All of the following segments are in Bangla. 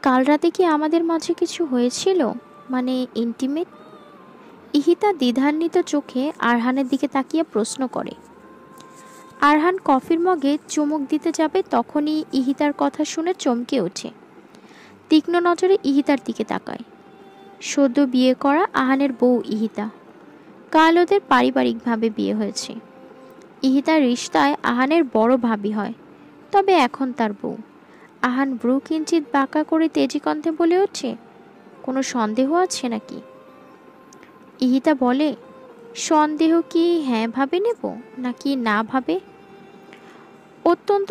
কাল রাতে কি আমাদের মাঝে কিছু হয়েছিল? মানে ইন্টিমেট? ইহিতা দ্বিধান্বিত চোখে আরহানের দিকে তাকিয়ে প্রশ্ন করে। আরহান কফির মগে চুমুক দিতে যাবে তখনই ইহিতার কথা শুনে চমকে ওঠে। তীক্ষ্ণ নজরে ইহিতার দিকে তাকায়। সদ্য বিয়ে করা আহানের বউ ইহিতা। কাল ওদের পারিবারিকভাবে বিয়ে হয়েছে। ইহিতার রিশতায় আহানের বড় ভাবি হয়, তবে এখন তার বউ। আহান ব্রু কিঞ্চিত বাঁকা করে তেজি কণ্ঠে বলে ওঠে, কোনো সন্দেহ আছে নাকি? ইহিতা বলে, সন্দেহ কি হ্যাঁ ভাবে নেব নাকি না ভাবে? অত্যন্ত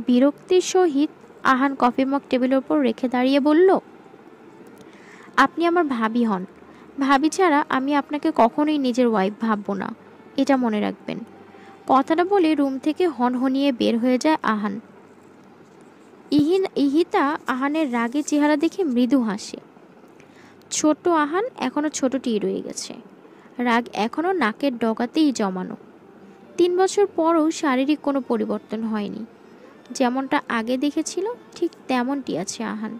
বিরক্তির সহিত আহান কফি মগ টেবিলের ওপর রেখে দাঁড়িয়ে বলল, আপনি আমার ভাবি হন। ভাবি ছাড়া আমি আপনাকে কখনোই নিজের ওয়াইফ ভাবব না, এটা মনে রাখবেন। কথাটা বলে রুম থেকে হনহনিয়ে বের হয়ে যায় আহান। ইহিতা আহানের রাগে চেহারা দেখে মৃদু হাসে। ছোট্ট আহান এখনো ছোটটিই রয়ে গেছে। রাগ এখনো নাকের ডগাতেই জমানো। 3 বছর পরও শারীরিক কোনো পরিবর্তন হয়নি। যেমনটা আগে দেখেছিল ঠিক তেমনটি আছে আহান।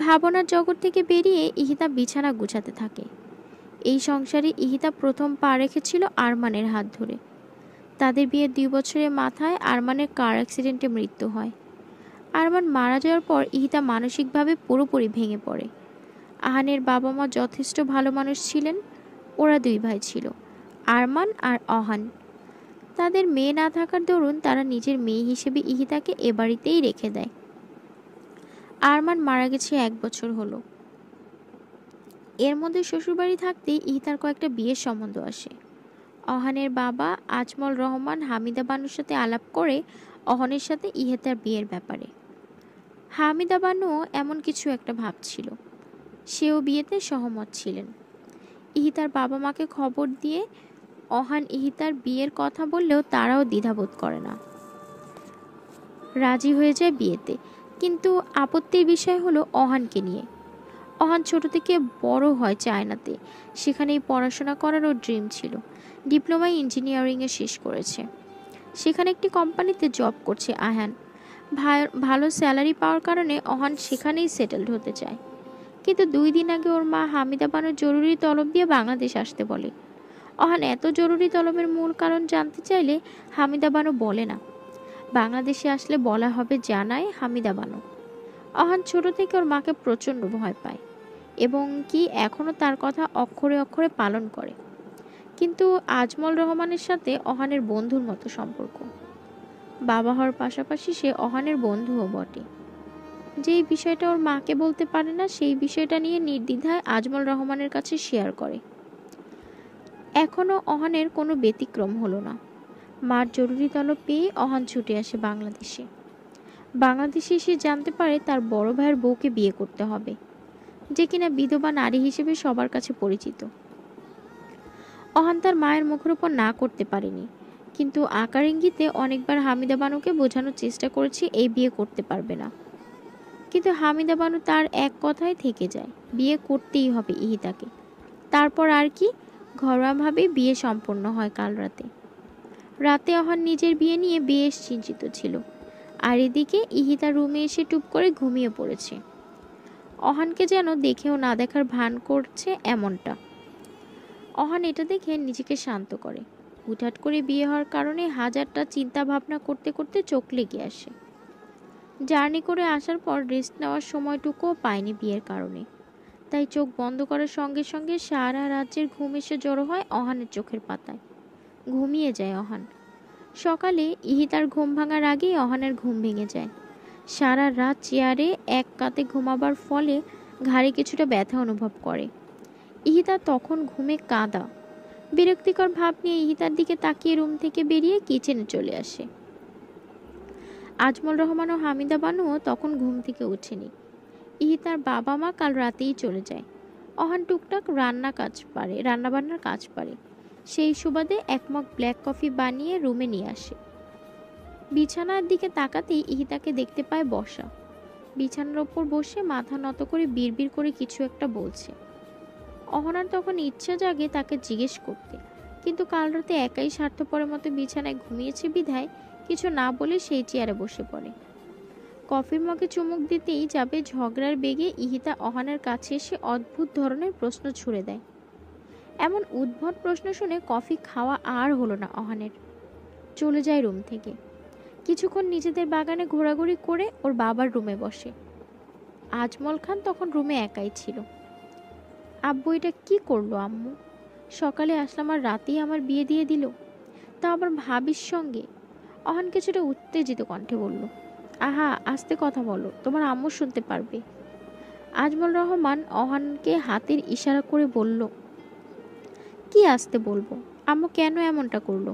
ভাবনার জগৎ থেকে বেরিয়ে ইহিতা বিছানা গুছাতে থাকে। এই সংসারে ইহিতা প্রথম পা রেখেছিল আরমানের হাত ধরে। তাদের বিয়ের 2 বছরের মাথায় আরমানের কার অ্যাক্সিডেন্টে মৃত্যু হয়। আরমান মারা যাওয়ার পর ইহিতা মানসিকভাবে পুরোপুরি ভেঙে পড়ে। আহানের বাবা মা যথেষ্ট ভালো মানুষ ছিলেন। ওরা 2 ভাই ছিল, আরমান আর অহান। তাদের মেয়ে না থাকার দরুন তারা নিজের মেয়ে হিসেবে ইহিতাকে এ বাড়িতেই রেখে দেয়। আরমান মারা গেছে 1 বছর হলো। এর মধ্যে শ্বশুরবাড়ি থাকতেই ইহিতার কয়েকটা বিয়ের সম্বন্ধ আসে। অহানের বাবা আজমল রহমান হামিদা বানুর সাথে আলাপ করে অহনের সাথে ইহিতার বিয়ের ব্যাপারে। হামিদা বানুও এমন কিছু একটা ভাবছিল। সেও বিয়েতে সহমত ছিলেন। ইহিতার বাবা মাকে খবর দিয়ে অহান ইহিতার বিয়ের কথা বললেও তারাও দ্বিধাবোধ করে না, রাজি হয়ে যায় বিয়েতে। কিন্তু আপত্তির বিষয় হলো অহানকে নিয়ে। অহান ছোট থেকে বড় হয় চায়নাতে। সেখানেই পড়াশোনা করার ওর ড্রিম ছিল। ডিপ্লোমা ইঞ্জিনিয়ারিংয়ে শেষ করেছে। সেখানে একটি কোম্পানিতে জব করছে আহান। ভালো স্যালারি পাওয়ার কারণে অহান সেখানেই সেটেলড হতে চায়। কিন্তু 2 দিন আগে ওর মা হামিদা বানুর জরুরি তলব দিয়ে বাংলাদেশ আসতে বলে। অহান এত জরুরি তলবের মূল কারণ জানতে চাইলে হামিদা বানু বলে না। বাংলাদেশে আসলে বলা হবে জানায় হামিদা বানু। অহান ছোট থেকে ওর মাকে প্রচণ্ড ভয় পায় এবং কি এখনও তার কথা অক্ষরে অক্ষরে পালন করে। কিন্তু আজমল রহমানের সাথে অহানের বন্ধুর মতো সম্পর্ক। বাবা হওয়ার পাশাপাশি সে অহানের বন্ধুও বটে। যেই বিষয়টা ওর মাকে বলতে পারে না সেই বিষয়টা নিয়ে নির্দ্বিধায় আজমল রহমানের কাছে শেয়ার করে। এখনও অহানের কোনো ব্যতিক্রম হলো না। মার জরুরি তলব পেয়ে অহান ছুটে আসে বাংলাদেশে। বাংলাদেশে এসে জানতে পারে তার বড় ভাইয়ের বউকে বিয়ে করতে হবে, যে কিনা বিধবা নারী হিসেবে সবার কাছে পরিচিত। অহান তার মায়ের মুখের উপর না করতে পারেনি, কিন্তু আকার ইঙ্গিতে অনেকবার হামিদা বানুকে বোঝানোর চেষ্টা করেছে এই বিয়ে করতে পারবে না। কিন্তু হামিদা বানু তার এক কথায় থেকে যায়, বিয়ে করতেই হবে ইহিতাকে। তারপর আর কি, ঘরোয়াভাবে বিয়ে সম্পন্ন হয় কাল রাতে। রাতে অহান নিজের বিয়ে নিয়ে বেশ চিন্তিত ছিল, আর এদিকে ইহিতা রুমে এসে টুপ করে ঘুমিয়ে পড়েছে। অহানকে যেন দেখেও না দেখার ভান করছে এমনটা। অহান এটা দেখে নিজেকে শান্ত করে। হুটহাট করে বিয়ে হওয়ার কারণে হাজারটা চিন্তা ভাবনা করতে করতে চোখ লেগে আসে। জার্নি করে আসার পর রেস্ট নেওয়ার সময়টুকুও পায়নি বিয়ের কারণে। তাই চোখ বন্ধ করার সঙ্গে সঙ্গে সারা রাজ্যের ঘুম এসে জড়ো হয় অহানের চোখের পাতায়। ঘুমিয়ে যায় অহান। সকালে ইহিতার ঘুম ভাঙার আগেই অহানের ঘুম ভেঙে যায়। সারা রাত চেয়ারে এক কাতে ঘুমাবার ফলে ঘাড়ে কিছুটা ব্যথা অনুভব করে। ইহিতা তখন ঘুমে কাঁদা। বিরক্তিকর ভাব নিয়ে ইহিতার দিকে তাকিয়ে রুম থেকে বেরিয়ে কিচেনে চলে আসে। আজমল রহমান ও হামিদা বানুও তখন ঘুম থেকে ওঠেনি। ইহিতার বাবা মা কাল রাতেই চলে যায়। অহান টুকটাক রান্নাবান্নার কাজ পারে। সেই সুবাদে 1 মগ ব্ল্যাক কফি বানিয়ে রুমে নিয়ে আসে। বিছানার দিকে তাকাতেই ইহিতাকে দেখতে পায় বসা। বিছানার ওপর বসে মাথা নত করে বিড়বিড় করে কিছু একটা বলছে। অহনার তখন ইচ্ছা জাগে তাকে জিজ্ঞেস করতে, কিন্তু কাল রাতে একাই স্বার্থপরের মতো বিছানায় ঘুমিয়েছে বিধায় কিছু না বলে সেই চেয়ারে বসে পড়ে। কফির মগে চুমুক দিতেই যাবে ঝগড়ার বেগে ইহিতা অহানের কাছে এসে অদ্ভুত ধরনের প্রশ্ন ছুড়ে দেয়। এমন উদ্ভট প্রশ্ন শুনে কফি খাওয়া আর হলো না অহানের। চলে যায় রুম থেকে। কিছুক্ষণ নিজেদের বাগানে ঘোরাঘুরি করে ওর বাবার রুমে বসে। আজমল খান তখন রুমে একাই ছিল। আব্বু এটা কি করলো আম্মু? সকালে আসলাম আর রাতেই আমার বিয়ে দিয়ে দিল, তা আবার ভাবির সঙ্গে। অহান কিছুটা উত্তেজিত কণ্ঠে বলল, আহা আস্তে কথা বলো, তোমার আম্মু শুনতে পারবে। আজমল রহমান অহানকে হাতের ইশারা করে বলল, কি আস্তে বলবো? আম্মু কেন এমনটা করলো?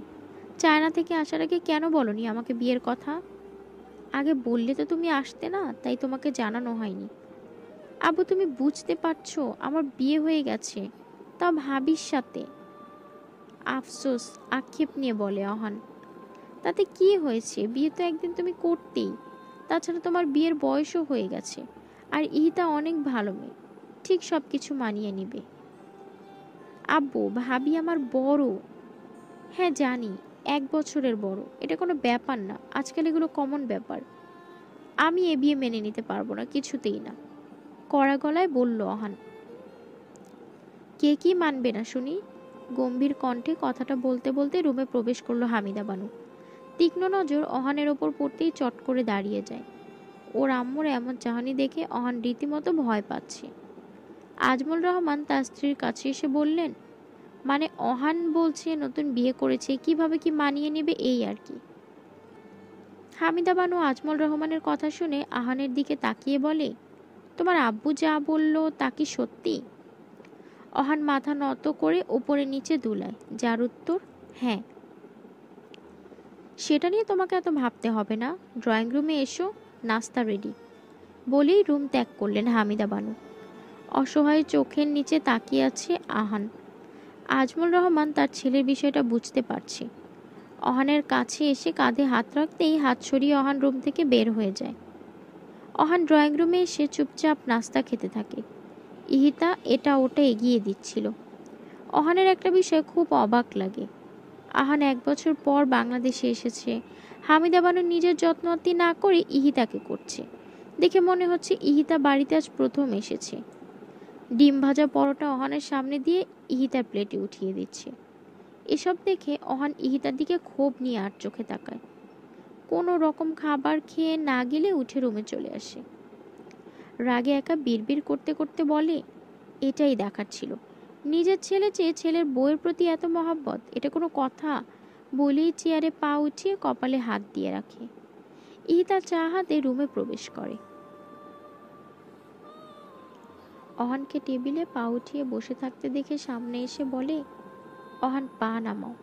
চায়না থেকে আসার আগে কেন বলনি আমাকে বিয়ের কথা? আগে বললে তো তুমি আসতে না, তাই তোমাকে জানানো হয়নি। আব্বু তুমি বুঝতে পারছো আমার বিয়ে হয়ে গেছে, তা ভাবির সাথে। আফসোস আক্ষেপ নিয়ে বলে অহান। তাতে কি হয়েছে, বিয়ে তো একদিন তুমি করতেই। তাছাড়া তোমার বিয়ের বয়সও হয়ে গেছে, আর ইহিতা অনেক ভালো মেয়ে, ঠিক সব কিছু মানিয়ে নিবে। আব্বু ভাবি আমার বড়। হ্যাঁ জানি, 1 বছরের বড়, এটা কোনো ব্যাপার না, আজকাল এগুলো কমন ব্যাপার। আমি এ বিয়ে মেনে নিতে পারবো না, কিছুতেই না, কড়া গলায় বলল অহান। কে কি মানবে না শুনি? গম্ভীর কণ্ঠে কথাটা বলতে বলতে রুমে প্রবেশ করলো হামিদা বানু। তীক্ষ্ণ নজর অহানের ওপর পড়তেই চট করে দাঁড়িয়ে যায়। ওর আম্মুর এমন চাহনি দেখে অহান রীতিমতো ভয় পাচ্ছে। আজমল রহমান তার স্ত্রীর কাছে এসে বললেন, মানে অহান বলছে নতুন বিয়ে করেছে, কিভাবে কি মানিয়ে নেবে এই আর কি। হামিদা বানু আজমল রহমানের কথা শুনে আহানের দিকে তাকিয়ে বলে, তোমার আব্বু যা বলল তা কি সত্যি? অহান মাথা নত করে উপরে নিচে দুলায়, যার উত্তর হ্যাঁ। সেটা নিয়ে তোমাকে এত ভাবতে হবে না, ড্রয়িং রুমে এসো, নাস্তা রেডি। বলেই রুম ত্যাগ করলেন হামিদা বানু। অসহায় চোখের নিচে তাকিয়ে আছে আহান। আজমল রহমান তার ছেলের বিষয়টা বুঝতে পারছে। অহানের কাছে এসে কাঁধে হাত রাখতেই হাত সরিয়ে অহান রুম থেকে বের হয়ে যায়। অহান ড্রয়িং রুমে এসে চুপচাপ নাস্তা খেতে থাকে। ইহিতা এটা ওটা এগিয়ে দিচ্ছিল। অহানের একটা বিষয় খুব অবাক লাগে। আহান 1 বছর পর বাংলাদেশে এসেছে, হামিদা বানু নিজের যত্নআত্তি না করে ইহিতাকে করছে। দেখে মনে হচ্ছে ইহিতা বাড়িতে আজ প্রথম এসেছে। ডিম ভাজা পরোটা অহানের সামনে দিয়ে ইহিতার প্লেটে উঠিয়ে দিচ্ছে। এসব দেখে অহান ইহিতার দিকে ক্ষোভ নিয়ে আর চোখে তাকায়। কোনো রকম খাবার খেয়ে না গেলে উঠে রুমে চলে আসে। রাগে একা বিড়বিড় করতে করতে বলে, এটাই দেখার ছিল, নিজের ছেলে চেয়ে ছেলের বউয়ের প্রতি এত মহাব্বত, এটা কোনো কথা? বলেই চেয়ারে পা উঠিয়ে কপালে হাত দিয়ে রাখে। ইহিতা চা হাতে রুমে প্রবেশ করে। অহানকে টেবিলে পা উঠিয়ে বসে থাকতে দেখে সামনে এসে বলে, অহান পা নামাও।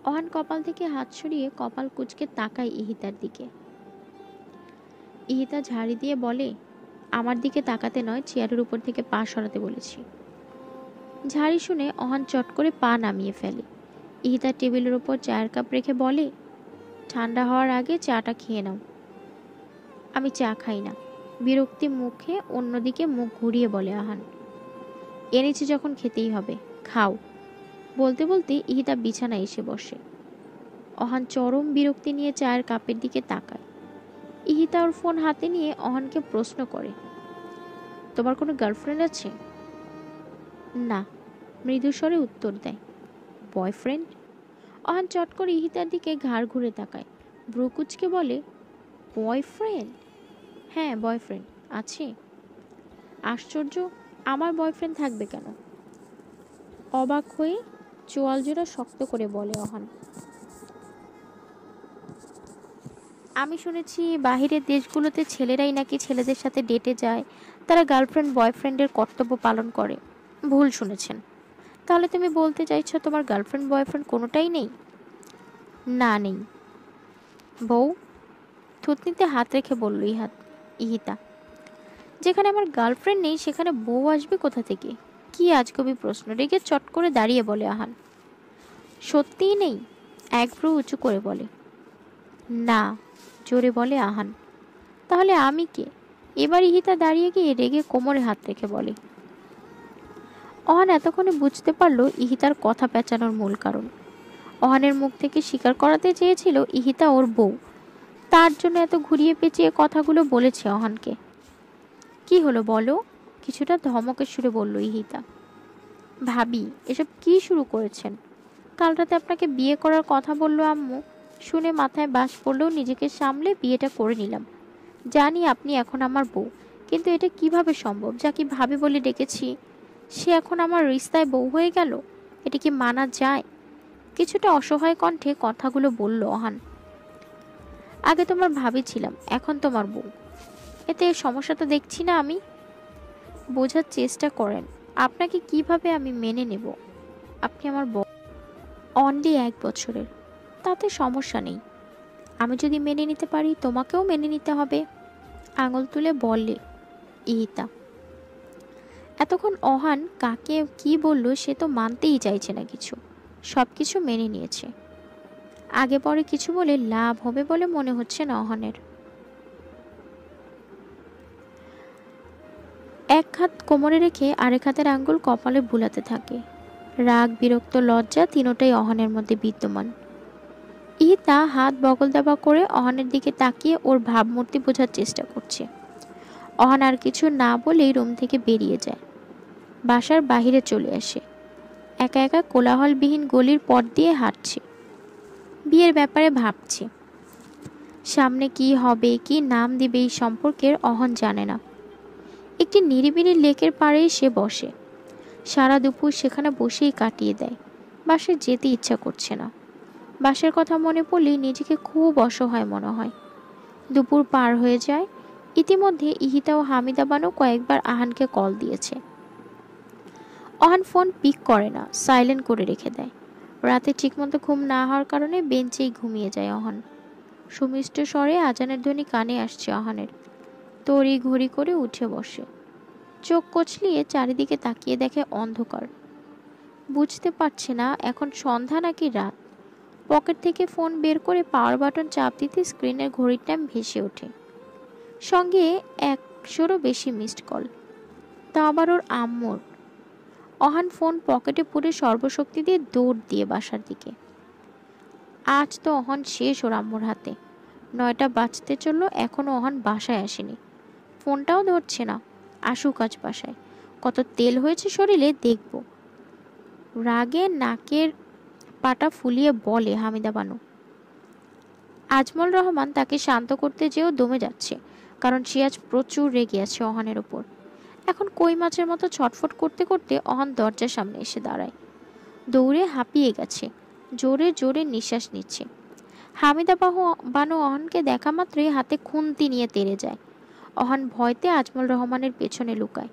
অহান কপাল থেকে হাত সরিয়ে কপাল কুঁচকে তাকায় ইহিতার দিকে। ইহিতা ঝাড়ি দিয়ে বলে, আমার দিকে তাকাতে নয়, চেয়ারের উপর থেকে পা সরাতে বলেছি। ঝাড়ি শুনে অহান চট করে পা নামিয়ে ফেলে। ইহিতা টেবিলের উপর চায়ের কাপ রেখে বলে, ঠান্ডা হওয়ার আগে চাটা খেয়ে নাও। আমি চা খাই না, বিরক্তি মুখে অন্যদিকে মুখ ঘুরিয়ে বলে আহান। এনেছি যখন খেতেই হবে, খাও। বলতে বলতে ইহিতা বিছানায় এসে বসে। অহান চরম বিরক্তি নিয়ে চায়ের কাপের দিকে তাকায়। ইহিতা ওর ফোন হাতে নিয়ে অহানকে প্রশ্ন করে, তোমার কোনো গার্লফ্রেন্ড আছে? না, মৃদুস্বরে উত্তর দেয়। বয়ফ্রেন্ড? অহান চট করে ইহিতার দিকে ঘাড় ঘুরে তাকায়, ভ্রুকুচকে বলে, বয়ফ্রেন্ড? হ্যাঁ বয়ফ্রেন্ড আছে। আশ্চর্য, আমার বয়ফ্রেন্ড থাকবে কেন? অবাক হয়ে চোয়াল জোড়া শক্ত করে বলে অহান। আমি শুনেছি বাহিরের দেশগুলোতে ছেলেরাই নাকি ছেলেদের সাথে ডেটে যায়, তারা গার্লফ্রেন্ড বয়ফ্রেন্ডের কর্তব্য পালন করে। ভুল শুনেছেন। তাহলে তুমি বলতে চাইছো তোমার গার্লফ্রেন্ড বয়ফ্রেন্ড কোনোটাই নেই? না নেই। বউ? থুতনিতে হাত রেখে বলল ইহিতা। যেখানে আমার গার্লফ্রেন্ড নেই সেখানে বউ আসবে কোথা থেকে? কি আজগবি প্রশ্ন! রেগে চট করে দাঁড়িয়ে বলে আহান। সত্যিই নেই? এক ভ্রু উঁচু করে বলে। না, জোরে বলে আহান। তাহলে আমি কে? এবার ইহিতা দাঁড়িয়ে গিয়ে রেগে কোমরে হাত রেখে বলে। অহান এতক্ষণে বুঝতে পারল ইহিতার কথা পেঁচানোর মূল কারণ। অহানের মুখ থেকে স্বীকার করাতে চেয়েছিল ইহিতা ওর বউ, তার জন্য এত ঘুরিয়ে পেঁচিয়ে কথাগুলো বলেছে অহানকে। কি হলো বলো, কিছুটা ধমকের সুরে বলল ইহিতা। ভাবি, এসব কি শুরু করেছেন? কাল রাতে আপনাকে বিয়ে করার কথা বললো আম্মু, শুনে মাথায় বাজ পড়লেও নিজেকে সামলে বিয়েটা করে নিলাম। জানি আপনি এখন আমার বউ, কিন্তু এটা কিভাবে সম্ভব? যাকে ভাবি বলে ডেকেছি সে এখন আমার রিস্তায় বউ হয়ে গেল, এটা কি মানা যায়? কিছুটা অসহায় কণ্ঠে কথাগুলো বলল অহান। আগে তোমার ভাবি ছিলাম, এখন তোমার বউ, এতে সমস্যা তো দেখছি না আমি। বোঝার চেষ্টা করেন, আপনাকে কিভাবে আমি মেনে নেব? আপনি আমার বউ, অনলি 1 বছরের, তাতে সমস্যা নেই। আমি যদি মেনে নিতে পারি তোমাকেও মেনে নিতে হবে, আঙুল তুলে বললে ইহিতা। এতক্ষণ অহান কাকে কি বলল সে তো মানতেই চাইছে না কিছু, সব কিছু মেনে নিয়েছে। আগে পরে কিছু বলে লাভ হবে বলে মনে হচ্ছে না অহানের। এক হাত কোমরে রেখে আরেক হাতের আঙ্গুল কপালে বুলাতে থাকে। রাগ, বিরক্ত, লজ্জা তিনোটাই অহানের মধ্যে বিদ্যমান। ইহিতা হাত বগল দাবা করে অহানের দিকে তাকিয়ে ওর ভাবমূর্তি বোঝার চেষ্টা করছে। অহান আর কিছু না বলেই রুম থেকে বেরিয়ে যায়, বাসার বাহিরে চলে আসে। একা একা কোলাহলবিহীন গলির পথ দিয়ে হাঁটছে, বিয়ের ব্যাপারে ভাবছে। সামনে কি হবে, কি নাম দিবে এই সম্পর্কের অহন জানে না। একটি নিরিবিলি লেকের পাড়েই সে বসে, সারা দুপুর সেখানে বসেই কাটিয়ে দেয়। বাসায় যেতে ইচ্ছা করছে না। বাসার কথা মনে পড়লেই নিজেকে খুব অসহায় মনে হয়। দুপুর পার হয়ে যায়। ইতিমধ্যে ইহিতা ও হামিদা বানু কয়েকবার আহানকে কল দিয়েছে। অহান ফোন পিক করে না, সাইলেন্ট করে রেখে দেয়। রাতে ঠিকমতো ঘুম না হওয়ার কারণে বেঞ্চেই ঘুমিয়ে যায় অহান। সুমিষ্ট স্বরে আজানের ধ্বনি কানে আসছে অহানের। তড়ি ঘড়ি করে উঠে বসে, চোখ কচলিয়ে চারিদিকে তাকিয়ে দেখে অন্ধকার। বুঝতে পারছে না এখন সন্ধ্যা নাকি রাত। পকেট থেকে ফোন বের করে পাওয়ার বাটন চাপ দিতে স্ক্রিনের ঘড়ির টাইম ভেসে ওঠে, সঙ্গে 100-রও বেশি মিসড কল, তা আবার ওর আম্মুর। অহান ফোন পকেটে পুরে সর্বশক্তি দিয়ে দৌড় দিয়ে বাসার দিকে। আজ তো অহন শেষ ওর আম্মুর হাতে। 9টা বাজতে চলল, এখনো অহন বাসায় আসেনি। ফোনটাও ধরছে না। আসুক আজ বাসায়, কত তেল হয়েছে শরীরে দেখব। রাগে নাকের পাটা ফুলিয়ে বলে হামিদা বানু। আজমল রহমান তাকে শান্ত করতে যেও দমে যাচ্ছে, কারণ সে আজ প্রচুর রেগে আছে অহানের ওপর। এখন কই মাছের মতো ছটফট করতে করতে অহান দরজার সামনে এসে দাঁড়ায়। দৌড়ে হাঁপিয়ে গেছে, জোরে জোরে নিঃশ্বাস নিচ্ছে। হামিদা বানু অহানকে দেখা মাত্রই হাতে খুন্তি নিয়ে তেড়ে যায়। অহান ভয়তে আজমল রহমানের পেছনে লুকায়।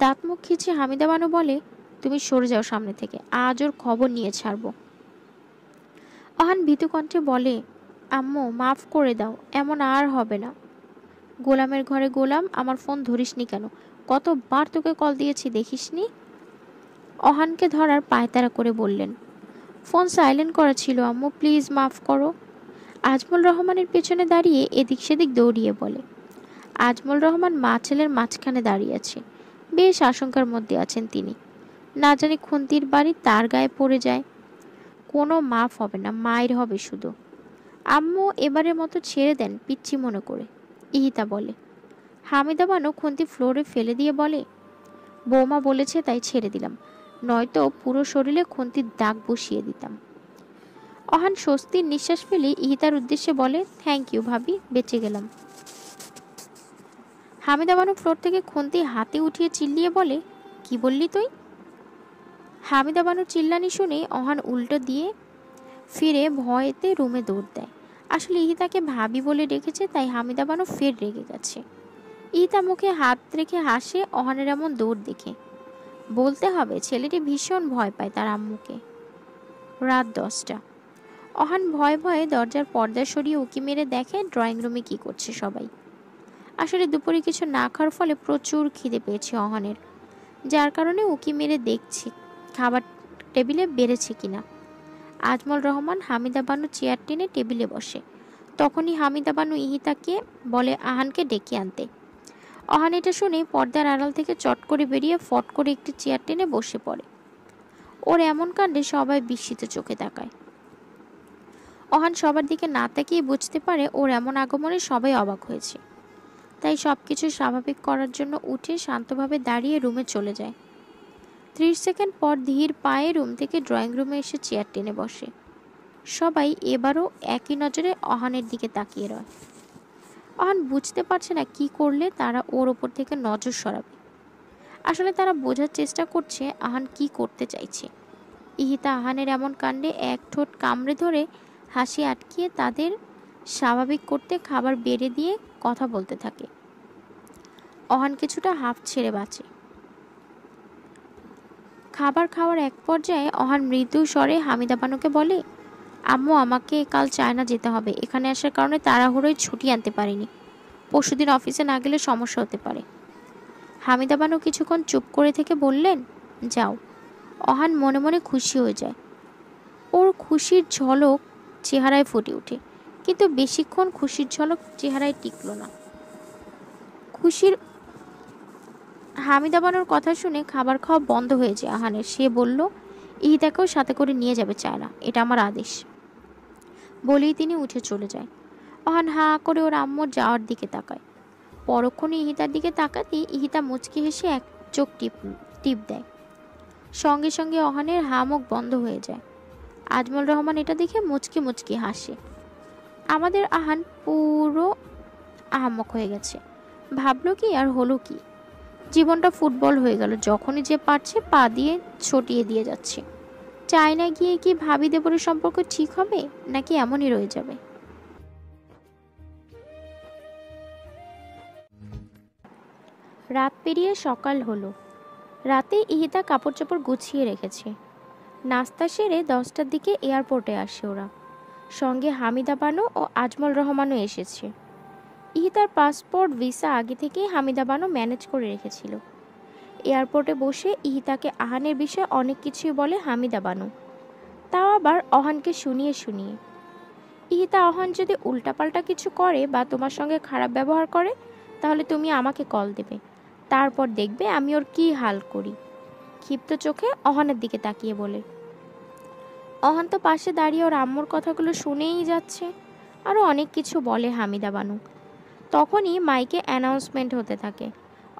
দাঁত মুখ খিচে হামিদা বানু বলে, তুমি সরে যাও সামনে থেকে, আজ ওর খবর নিয়ে ছাড়বো। অহান ভীতু কণ্ঠে বলে, আম্মু মাফ করে দাও, এমন আর হবে না। গোলামের ঘরে গোলাম, আমার ফোন ধরিসনি কেন? কতবার তোকে কল দিয়েছি দেখিসনি? অহানকে ধরার পায়তারা করে বললেন, ফোন সাইলেন্ট করা ছিল আম্মু, প্লিজ মাফ করো। আজমল রহমানের পেছনে দাঁড়িয়ে এদিক সেদিক দৌড়িয়ে বলে। আজমল রহমান মা ছেলের মাঝখানে দাঁড়িয়ে আছে, বেশ আশঙ্কার মধ্যে আছেন তিনি। না জানি খুন্তির বাড়ি তার গায়ে পড়ে যায়। কোনো মাফ হবে না, মায়ের হবে শুধু। আম্মু এবারের মতো ছেড়ে দেন, পিচ্ছি মনে করে, ইহিতা বলে। হামিদা বানু খুন্তি ফ্লোরে ফেলে দিয়ে বলে, বৌমা বলেছে তাই ছেড়ে দিলাম, নয়তো পুরো শরীরে খুন্তির দাগ বসিয়ে দিতাম। অহান স্বস্তির নিঃশ্বাস ফেলে ইহিতার উদ্দেশ্যে বলে, থ্যাংক ইউ ভাবি, বেঁচে গেলাম। হামিদা বানু ফ্লোর থেকে খুন্তি হাতে উঠিয়ে চিল্লিয়ে বলে, কি বললি তুই? হামিদা বানুর চিল্লানি শুনে অহান উল্টো দিয়ে ফিরে ভয়েতে রুমে দৌড় দেয়। আসলে ইহিতাকে ভাবি বলে ডেকেছে, তাই হামিদা বানু ফের রেগে গেছে। ইহিতা মুখে হাত রেখে হাসে অহানের এমন দৌড় দেখে। বলতে হবে ছেলেটি ভীষণ ভয় পায় তার আম্মুকে। রাত 10টা। অহান ভয়ে ভয়ে দরজার পর্দা সরিয়ে উকি মেরে দেখে ড্রয়িং রুমে কি করছে সবাই। আসলে দুপুরে কিছু না খাওয়ার ফলে প্রচুর খিদে পেয়েছে অহানের, যার কারণে উকি মেরে দেখছে খাবার টেবিলে বেড়েছে কিনা। আজমল রহমান হামিদা বানু চেয়ার টেনে টেবিলে বসে। তখনই হামিদা বানু ইহিতাকে বলে আহানকে ডেকে আনতে। অহান এটা শুনে পর্দার আড়াল থেকে চট করে বেরিয়ে ফট করে একটি চেয়ার টেনে বসে পড়ে। ওর এমন কাণ্ডে সবাই বিস্মিত চোখে তাকায়। অহান সবার দিকে না তাকিয়ে বুঝতে পারে ওর এমন আগমনে সবাই অবাক হয়েছে। তাই সব কিছু স্বাভাবিক করার জন্য উঠে শান্তভাবে দাঁড়িয়ে রুমে চলে যায়। 30 সেকেন্ড পর ধীর পায়ে রুম থেকে ড্রয়িং রুমে এসে চেয়ার টেনে বসে। সবাই এবারও একই নজরে অহানের দিকে তাকিয়ে রয়। অহান বুঝতে পারছে না কি করলে তারা ওর ওপর থেকে নজর সরাবে। আসলে তারা বোঝার চেষ্টা করছে আহান কি করতে চাইছে। ইহিতা আহানের এমন কাণ্ডে এক ঠোঁট কামড়ে ধরে হাসি আটকিয়ে তাদের স্বাভাবিক করতে খাবার বেড়ে দিয়ে কথা বলতে থাকে। অহান কিছুটা হাঁফ ছেড়ে বাঁচে। খাবার খাওয়ার এক পর্যায়ে অহান মৃদু স্বরে হামিদা বানুকে বলে, আম্মু আমাকে কাল চায়না যেতে হবে। এখানে আসার কারণে তাড়াহুড়োয় ছুটি আনতে পারিনি। পরশুদিন অফিসে না গেলে সমস্যা হতে পারে। হামিদা বানু কিছুক্ষণ চুপ করে থেকে বললেন, যাও। অহান মনে মনে খুশি হয়ে যায়। ওর খুশির ঝলক চেহারায় ফুটে ওঠে, কিন্তু বেশিক্ষণ খুশির ঝলক চেহারায় টিকল না। হামিদা বানুর কথা শুনে খাবার খাওয়া বন্ধ হয়ে যায় আহানের। সে বলল, ইহিতাকেও সাথে করে নিয়ে যাবে চায়না, এটা আমার আদেশ। বলেই তিনি উঠে চলে যায়। অহান হাঁ করে ওর আম্মুর যাওয়ার দিকে তাকায়। পরক্ষণে ইহিতার দিকে তাকাতেই ইহিতা মুচকি হেসে এক চোখ টিপ দেয়। সঙ্গে সঙ্গে অহানের হা মুখ বন্ধ হয়ে যায়। আজমল রহমান এটা দেখে মুচকি মুচকি হাসে। আমাদের আহান পুরো আহাম্মক হয়ে গেছে। ভাবলো কি আর হলো কি, জীবনটা ফুটবল হয়ে গেল। যখনই যে পারছে পা দিয়ে ছটিয়ে দিয়ে যাচ্ছে। চায়না গিয়ে কি ভাবি দেবরের সম্পর্ক ঠিক হবে, নাকি এমনই রয়ে যাবে? রাত পেরিয়ে সকাল হলো। রাতে ইহিতা কাপড় চোপড় গুছিয়ে রেখেছে। নাস্তা সেরে 10টার দিকে এয়ারপোর্টে আসে ওরা। সঙ্গে হামিদা বানু ও আজমল রহমানও এসেছে। ইহিতার পাসপোর্ট ভিসা আগে থেকেই হামিদা বানু ম্যানেজ করে রেখেছিল। এয়ারপোর্টে বসে ইহিতাকে আহানের বিষয়ে অনেক কিছুই বলে হামিদা বানু, তাও আবার অহানকে শুনিয়ে শুনিয়ে। ইহিতা, অহান যদি উল্টাপাল্টা কিছু করে বা তোমার সঙ্গে খারাপ ব্যবহার করে তাহলে তুমি আমাকে কল দেবে, তারপর দেখবে আমি ওর কি হাল করি। ক্ষিপ্ত চোখে অহানের দিকে তাকিয়ে বলে। অহান তো পাশে দাঁড়িয়ে ওর আম্মুর কথাগুলো শুনেই যাচ্ছে। আরও অনেক কিছু বলে হামিদা বানু। তখনই মাইকে অ্যানাউন্সমেন্ট হতে থাকে।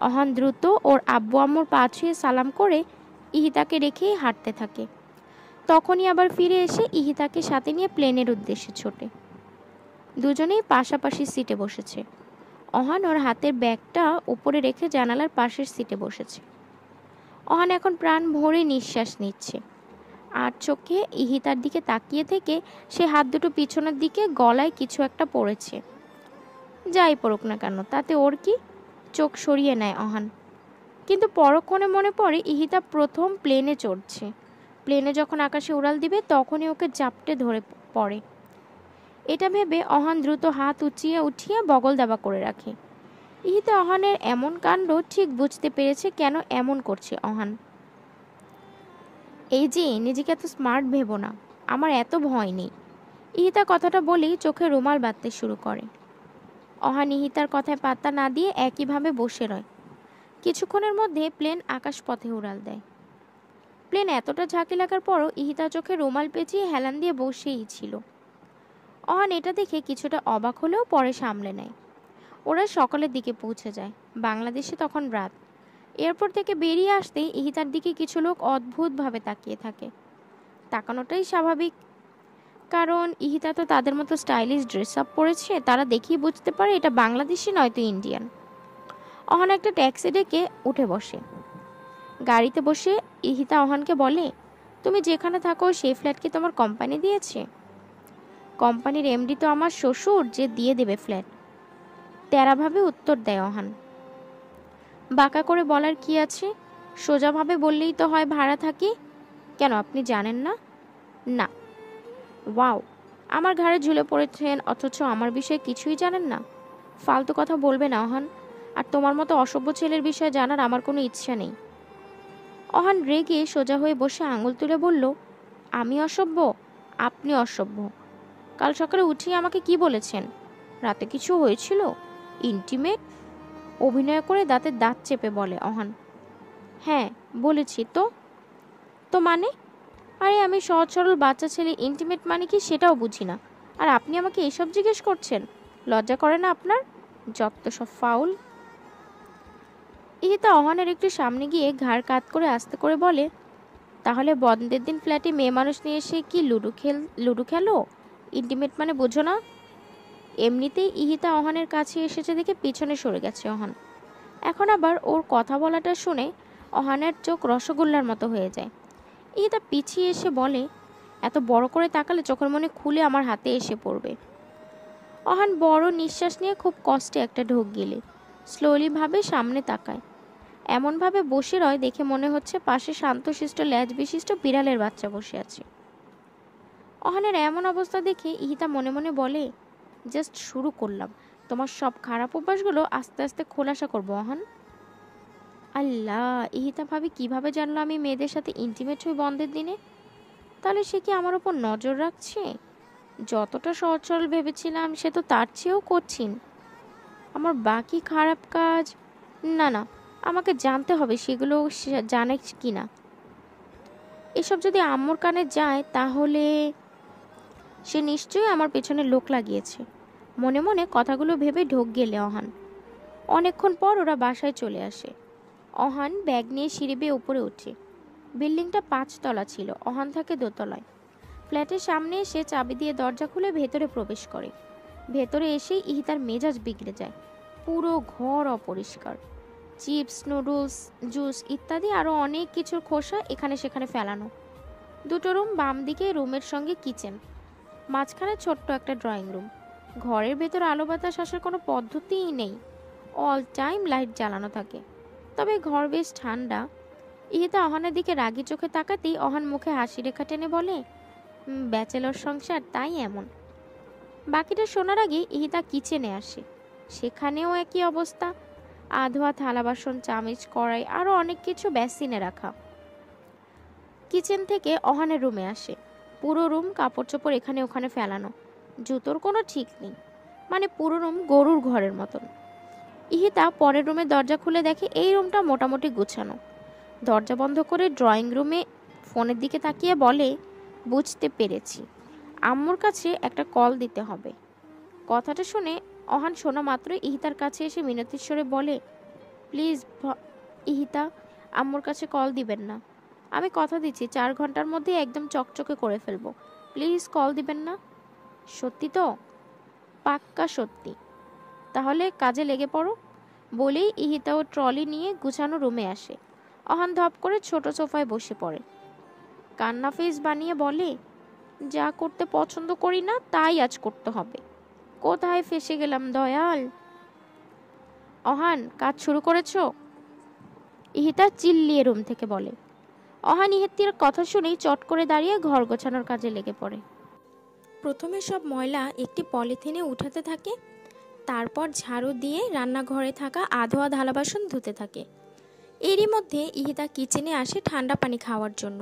অহান দ্রুত ওর আব্বু আম্মুর পা ছুঁয়ে সালাম করে ইহিতাকে রেখেই হাঁটতে থাকে। তখনই আবার ফিরে এসে ইহিতাকে সাথে নিয়ে প্লেনের উদ্দেশ্যে ছোটে। দুজনেই পাশাপাশি সিটে বসেছে। অহান ওর হাতের ব্যাগটা উপরে রেখে জানালার পাশের সিটে বসেছে। অহান এখন প্রাণ ভরে নিঃশ্বাস নিচ্ছে। আর চোখে ইহিতার দিকে তাকিয়ে থেকে সে হাত দুটো পিছনের দিকে, গলায় কিছু একটা পড়েছে। যাই পড়ুক না কেন, তাতে ওর কি? চোখ সরিয়ে নেয় অহান। কিন্তু পরক্ষণে মনে পড়ে ইহিতা প্রথম প্লেনে চড়ছে। প্লেনে যখন আকাশে উড়াল দিবে তখনই ওকে জাপটে ধরে পড়ে। এটা ভেবে অহান দ্রুত হাত উঠিয়ে বগল দাবা করে রাখে। ইহিতা অহানের এমন কাণ্ড ঠিক বুঝতে পেরেছে কেন এমন করছে অহান। এই যে, নিজেকে এত স্মার্ট ভেবো না, আমার এত ভয় নেই। ইহিতা কথাটা বলেই চোখে রুমাল বাঁধতে শুরু করে। অহান ইহিতার কথায় পাত্তা না দিয়ে একইভাবে বসে রয়। কিছুক্ষণের মধ্যে প্লেন আকাশপথে উড়াল দেয়। প্লেন এতটা ঝাঁকি লাগার পরও ইহিতা চোখে রুমাল পেঁচিয়ে হেলান দিয়ে বসেই ছিল। অহান এটা দেখে কিছুটা অবাক হলেও পরে সামলে নেয়। ওরা সকালের দিকে পৌঁছে যায়। বাংলাদেশে তখন রাত। এয়ারপোর্ট থেকে বেরিয়ে আসতেই ইহিতার দিকে কিছু লোক অদ্ভুতভাবে তাকিয়ে থাকে। তাকানোটাই স্বাভাবিক, কারণ ইহিতা তো তাদের মতো স্টাইলিশ ড্রেস আপ পরেছে। তারা দেখেই বুঝতে পারে এটা বাংলাদেশি নয়তো ইন্ডিয়ান। অহান একটা ট্যাক্সি ডেকে উঠে বসে। গাড়িতে বসে ইহিতা অহানকে বলে, তুমি যেখানে থাকো সেই ফ্ল্যাট কি তোমার কোম্পানি দিয়েছে? কোম্পানির এমডি তো আমার শ্বশুর, যে দিয়ে দেবে ফ্ল্যাট। তেরাভাবে উত্তর দেয় অহান। বাঁকা করে বলার কি আছে? সোজাভাবে বললেই তো হয় ভাড়া থাকি। কেন, আপনি জানেন না? না। ওয়াও, আমার ঘাড়ে ঝুলে পড়েছেন অথচ আমার বিষয়ে কিছুই জানেন না। ফালতু কথা বলবে না অহান। আর তোমার মতো অসভ্য ছেলের বিষয়ে জানার আমার কোনো ইচ্ছা নেই। অহান রেগে সোজা হয়ে বসে আঙুল তুলে বলল, আমি অসভ্য? আপনি অসভ্য। কাল সকালে উঠিয়ে আমাকে কি বলেছেন? রাতে কিছু হয়েছিল? ইন্টিমেট? অভিনয় করে দাঁতের দাঁত চেপে বলে অহান। হ্যাঁ বলেছি তো। তো মানে? আরে আমি সহজ সরল বাচ্চা ছেলে, ইন্টিমেট মানে কি সেটাও বুঝি না। আর আপনি আমাকে এসব জিজ্ঞেস করছেন? লজ্জা করে না আপনার? যত সব ফাউল। ইহিতা অহানের একটু সামনে গিয়ে ঘাড় কাত করে আস্তে করে বলে, তাহলে বন্ধের দিন ফ্ল্যাটে মেয়ে মানুষ নিয়ে এসে কি লুডো খেলো? ইন্টিমেট মানে বোঝো না? এমনিতেই ইহিতা অহানের কাছে এসেছে দেখে পিছনে সরে গেছে অহান। এখন আবার ওর কথা বলাটা শুনে অহানের চোখ রসগোল্লার মতো হয়ে যায়। ইহিতা পিছিয়ে এসে বলে, এত বড় করে তাকালে চোখের মনে খুলে আমার হাতে এসে পড়বে। অহান বড় নিঃশ্বাস নিয়ে খুব কষ্টে একটা ঢোক গিলে স্লোলি ভাবে সামনে তাকায়। এমনভাবে বসে রয় দেখে মনে হচ্ছে পাশে শান্তশিষ্ট ল্যাজ বিশিষ্ট বিড়ালের বাচ্চা বসে আছে। অহানের এমন অবস্থা দেখে ইহিতা মনে মনে বলে, জাস্ট শুরু করলাম, তোমার সব খারাপ অভ্যাসগুলো আস্তে আস্তে খোলাসা করবো অহান। আল্লাহ, ইহিতা ভাবি কিভাবে জানলো আমি মেয়েদের সাথে ইন্টিমেট হই বন্ধের দিনে? তাহলে সে কি আমার ওপর নজর রাখছে? যতটা সহজ সরল ভেবেছিলাম সে তো তার চেয়েও কঠিন। আমার বাকি খারাপ কাজ, না না, আমাকে জানতে হবে সেগুলো সে জানে কি না। এসব যদি আম্মুর কানে যায় তাহলে সে নিশ্চয়ই আমার পেছনে লোক লাগিয়েছে। মনে মনে কথাগুলো ভেবে ঢোক গেলে অহান। অনেকক্ষণ পর ওরা বাসায় চলে আসে। অহান ব্যাগ নিয়ে সিঁড়ি বেয়ে উপরে ওঠে। বিল্ডিংটা 5 তলা ছিল, অহান থাকে দোতলায়। ফ্ল্যাটের সামনে এসে চাবি দিয়ে দরজা খুলে ভেতরে প্রবেশ করে। ভেতরে এসেই ইহিতার মেজাজ বিগড়ে যায়। পুরো ঘর অপরিষ্কার। চিপস, নুডলস, জুস ইত্যাদি আরও অনেক কিছুর খোসা এখানে সেখানে ফেলানো। দুটো রুম, বাম দিকে রুমের সঙ্গে কিচেন, মাঝখানে ছোট্ট একটা ড্রয়িং রুম। ঘরের ভেতর আলো বাতাস আসার কোনো পদ্ধতিই নেই। অল টাইম লাইট জ্বালানো থাকে। তবে ঘর বেশ ঠান্ডা। ইহিতা অহানের দিকে রাগি চোখে তাকাতেই অহান মুখে হাসি রেখা টেনে বলে, ব্যাচেলর সংসার, তাই এমন। বাকিটা শোনার আগে ইহিতা কিচেনে আসে। সেখানেও একই অবস্থা। আধোয়া থালা বাসন, চামচ, কড়াই আরও অনেক কিছু বেসিনে রাখা। কিচেন থেকে অহানের রুমে আসে। পুরো রুম কাপড় চোপড় এখানে ওখানে ফেলানো। জুতোর কোনো ঠিক নেই। মানে পুরো রুম গরুর ঘরের মতন। ইহিতা পরের রুমে দরজা খুলে দেখে এই রুমটা মোটামুটি গুছানো। দরজা বন্ধ করে ড্রয়িং রুমে ফোনের দিকে তাকিয়ে বলে, বুঝতে পেরেছি, আম্মুর কাছে একটা কল দিতে হবে। কথাটা শুনে অহান শোনা মাত্র ইহিতার কাছে এসে মিনতির স্বরে বলে, প্লিজ ইহিতা, আম্মুর কাছে কল দিবেন না। আমি কথা দিচ্ছি 4 ঘন্টার মধ্যে একদম চকচকে করে ফেলবো। প্লিজ কল দিবেন না। সত্যি তো? পাক্কা সত্যি। তাহলে কাজে লেগে পড়ো। বলেই ইহিতা ও ট্রলি নিয়ে গুছানো রুমে আসে। অহান ধপ করে ছোট সোফায় বসে পড়ে। কান্না ফেস বানিয়ে বলে, যা করতে পছন্দ করি না তাই আজ করতে হবে। কোথায় ফেসে গেলাম দয়াল? অহান, কাজ শুরু করেছো? ইহিতা চিল্লিয়ে রুম থেকে বলে। অহান ইহিতার কথা শুনেই চট করে দাঁড়িয়ে ঘর গোছানোর কাজে লেগে পড়ে। প্রথমে সব ময়লা একটি পলিথিনে উঠাতে থাকে। তারপর ঝাড়ু দিয়ে রান্নাঘরে থাকা আধোয়া থালা বাসন ধুতে থাকে। এরই মধ্যে ইহিতা কিচেনে আসে ঠান্ডা পানি খাওয়ার জন্য।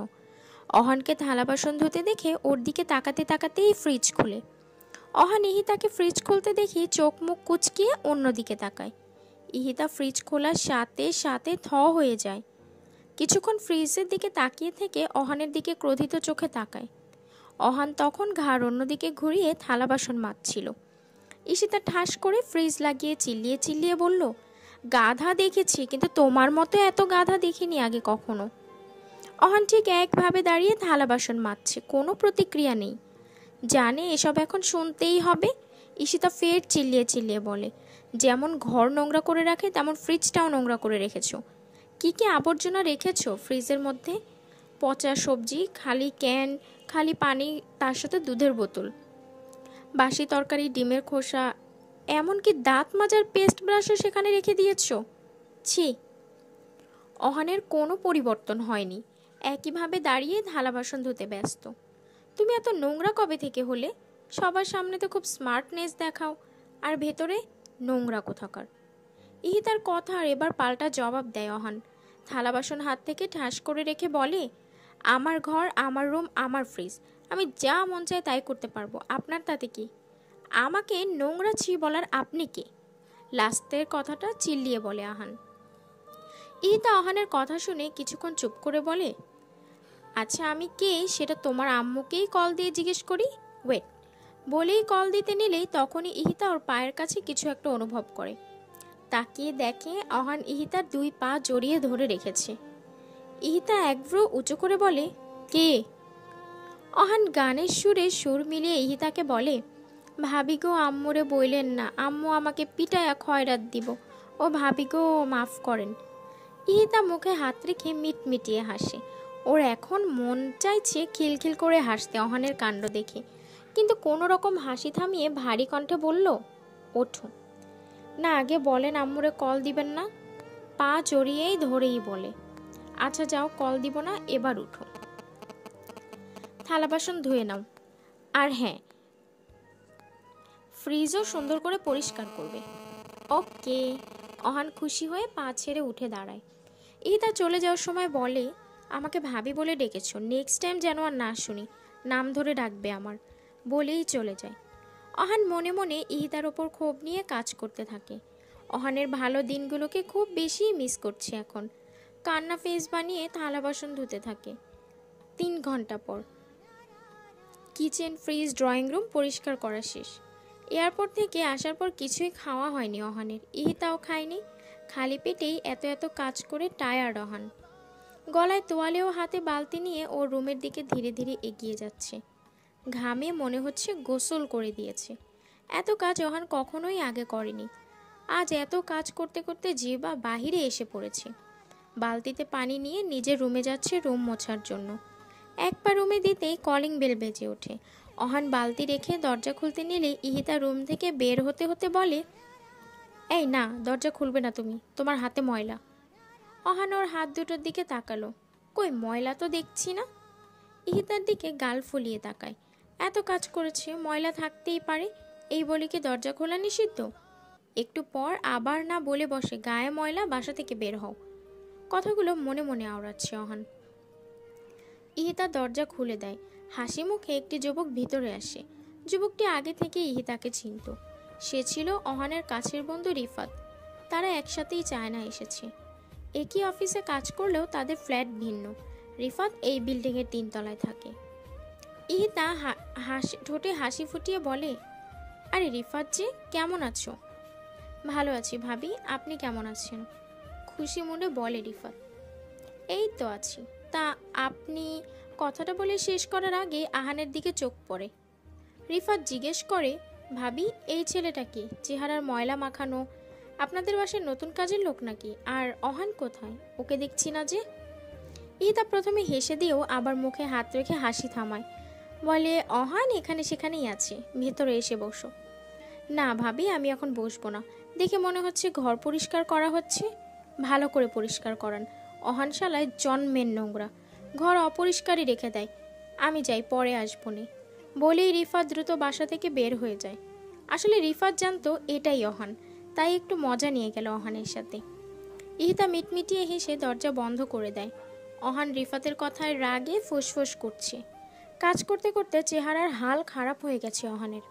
অহানকে থালা বাসন ধুতে দেখে ওর দিকে তাকাতে তাকাতেই ফ্রিজ খুলে। অহান ইহিতাকে ফ্রিজ খুলতে দেখি চোখ মুখ কুচকিয়ে অন্যদিকে তাকায়। ইহিতা ফ্রিজ খোলার সাথে সাথে থ হয়ে যায়। কিছুক্ষণ ফ্রিজের দিকে তাকিয়ে থেকে অহানের দিকে ক্রোধিত চোখে তাকায়। অহান তখন ঘাড় অন্যদিকে ঘুরিয়ে থালা বাসন মাজছিল। ঈশিতা ঠাস করে ফ্রিজ লাগিয়ে চিল্লিয়ে চিল্লিয়ে বলল, গাধা দেখেছি, কিন্তু তোমার মতো এত গাধা দেখিনি আগে কখনো। অহান ঠিক একভাবে দাঁড়িয়ে থালা বাসন মাজছে, কোনো প্রতিক্রিয়া নেই। জানে এসব এখন শুনতেই হবে। ঈশিতা ফের চিল্লিয়ে চিল্লিয়ে বলে, যেমন ঘর নোংরা করে রাখে তেমন ফ্রিজটাও নোংরা করে রেখেছো। কি কি আবর্জনা রেখেছো ফ্রিজের মধ্যে? পচা সবজি, খালি ক্যান, খালি পানি, তার সাথে দুধের বোতল, বাসি তরকারি, ডিমের খোসা, এমনকি দাঁত মাজার পেস্ট ব্রাশও সেখানে রেখে দিয়েছো। ছি। অহানের কোনো পরিবর্তন হয়নি। একইভাবে দাঁড়িয়ে থালা বাসন ধুতে ব্যস্ত। তুমি এত নোংরা কবে থেকে হলে? সবার সামনে তো খুব স্মার্টনেস দেখাও, আর ভেতরে নোংরা কোথাকার। ইহিতার কথার এবার পাল্টা জবাব দেয় অহান। থালা বাসন হাত থেকে ঠাস করে রেখে বলে, আমার ঘর, আমার রুম, আমার ফ্রিজ, আমি যা মন চায় তাই করতে পারবো, আপনার তাতে কি? আমাকে নোংরা ছি বলার আপনি কে? লাস্টের কথাটা চিল্লিয়ে বলে আহান। ইহিতা অহানের কথা শুনে কিছুক্ষণ চুপ করে বলে, আচ্ছা আমি কে সেটা তোমার আম্মুকেই কল দিয়ে জিজ্ঞেস করি। ওয়েট, বলেই কল দিতে নিলেই তখনই ইহিতা ওর পায়ের কাছে কিছু একটা অনুভব করে। তাকিয়ে দেখে অহান ইহিতার 2 পা জড়িয়ে ধরে রেখেছে। ইহিতা এক ভ্রু উঁচু করে বলে, কে? অহান গানের সুরে সুর মিলিয়ে ইহিতাকে বলে, ভাবি গো, আম্মুরে বইলেন না, আম্মু আমাকে পিটায়া খয়রাত দিব, ও ভাবি গো মাফ করেন। ইহিতা মুখে হাত রেখে মিটমিটিয়ে হাসে। ওর এখন মন চাইছে খিলখিল করে হাসতে অহানের কাণ্ড দেখে, কিন্তু কোনো রকম হাসি থামিয়ে ভারী কণ্ঠে বলল, ওঠো না, আগে বলেন আম্মুরে কল দিবেন না। পা জড়িয়েই ধরেই বলে, আচ্ছা যাও, কল দিব না, এবার উঠো, থালা বাসন ধুয়ে নাও, আর হ্যাঁ, ফ্রিজও সুন্দর করে পরিষ্কার করবে। ওকে। অহান খুশি হয়ে পা ছেড়ে উঠে দাঁড়ায়। ইহিতা চলে যাওয়ার সময় বলে, আমাকে ভাবি বলে ডেকেছো, নেক্সট টাইম যেন আর না শুনি, নাম ধরে ডাকবে আমার, বলেই চলে যায়। অহান মনে মনে ইহিতার ওপর ক্ষোভ নিয়ে কাজ করতে থাকে। অহানের ভালো দিনগুলোকে খুব বেশি মিস করছে এখন। কান্না ফেস বানিয়ে থালা বাসন ধুতে থাকে। 3 ঘন্টা পর কিচেন, ফ্রিজ, ড্রয়িং রুম পরিষ্কার করা শেষ। এয়ারপোর্ট থেকে আসার পর কিছুই খাওয়া হয়নি অহানের, ইহিতাও খায়নি। খালি পেটেই এত এত কাজ করে টায়ার্ড অহান। গলায় তোয়ালে ও হাতে বালতি নিয়ে ও রুমের দিকে ধীরে ধীরে এগিয়ে যাচ্ছে। ঘামে মনে হচ্ছে গোসল করে দিয়েছে। এত কাজ অহান কখনোই আগে করেনি। আজ এত কাজ করতে করতে জিহ্বা বাহিরে এসে পড়েছে। বালতিতে পানি নিয়ে নিজের রুমে যাচ্ছে রুম মোছার জন্য। এক পা রুমে দিতেই কলিং বেল বেজে ওঠে। অহান বালতি রেখে দরজা খুলতে নিলে ইহিতা রুম থেকে বের হতে হতে বলে, এই না, দরজা খুলবে না তুমি, তোমার হাতে ময়লা। অহান ওর হাত দুটোর দিকে তাকালো, কই ময়লা তো দেখছি না। ইহিতার দিকে গাল ফুলিয়ে তাকায়। এত কাজ করেছে, ময়লা থাকতেই পারে, এই বলে কি দরজা খোলা নিষিদ্ধ? একটু পর আবার না বলে বসে, গায়ে ময়লা, বাসা থেকে বের হও। কথাগুলো মনে মনে আওড়াচ্ছে অহান। ইহিতা দরজা খুলে দেয়। হাসি মুখে একটি যুবক ভিতরে আসে। যুবকটি আগে থেকে ইহিতাকে চিনত। সে ছিল অহানের কাছের বন্ধু রিফাত। তারা একসাথেই চায়না এসেছে। একই অফিসে কাজ করলেও তাদের ফ্ল্যাট ভিন্ন। রিফাত এই বিল্ডিংয়ের 3 তলায় থাকে। ইহিতা ঠোঁটে হাসি ফুটিয়ে বলে, আরে রিফাত যে, কেমন আছো? ভালো আছি ভাবি, আপনি কেমন আছেন? খুশি মনে বলে রিফাত। এই তো আছি। তা আপনি? কথাটা বলে শেষ করার আগে আহানের দিকে চোখ পড়ে। রিফাত জিজ্ঞেস করে, ভাবি এই ছেলেটা কি, চেহারার ময়লা মাখানো? আপনাদের বাসায় নতুন কাজের লোক নাকি? আর অহান কোথায়, ওকে দেখছি না যে? ইহিতা প্রথমে হেসে দিয়েও আবার মুখে হাত রেখে হাসি থামায়। বলে, অহান এখানে সেখানেই আছে, ভেতরে এসে বসো। না ভাবি, আমি এখন বসবো না, দেখে মনে হচ্ছে ঘর পরিষ্কার করা হচ্ছে। ভালো করে পরিষ্কার করান, অহান শালায় জন্মের নোংরা, ঘর অপরিষ্কারই রেখে দেয়। আমি যাই, পরে আসবো নে। বলেই রিফাত দ্রুত বাসা থেকে বের হয়ে যায়। আসলে রিফাত জানতো এটাই অহান, তাই একটু মজা নিয়ে গেল অহানের সাথে। ইহিতা মিটমিটিয়ে হেসে দরজা বন্ধ করে দেয়। অহান রিফাতের কথায় রাগে ফুসফুস করছে। কাজ করতে করতে চেহারার হাল খারাপ হয়ে গেছে অহানের।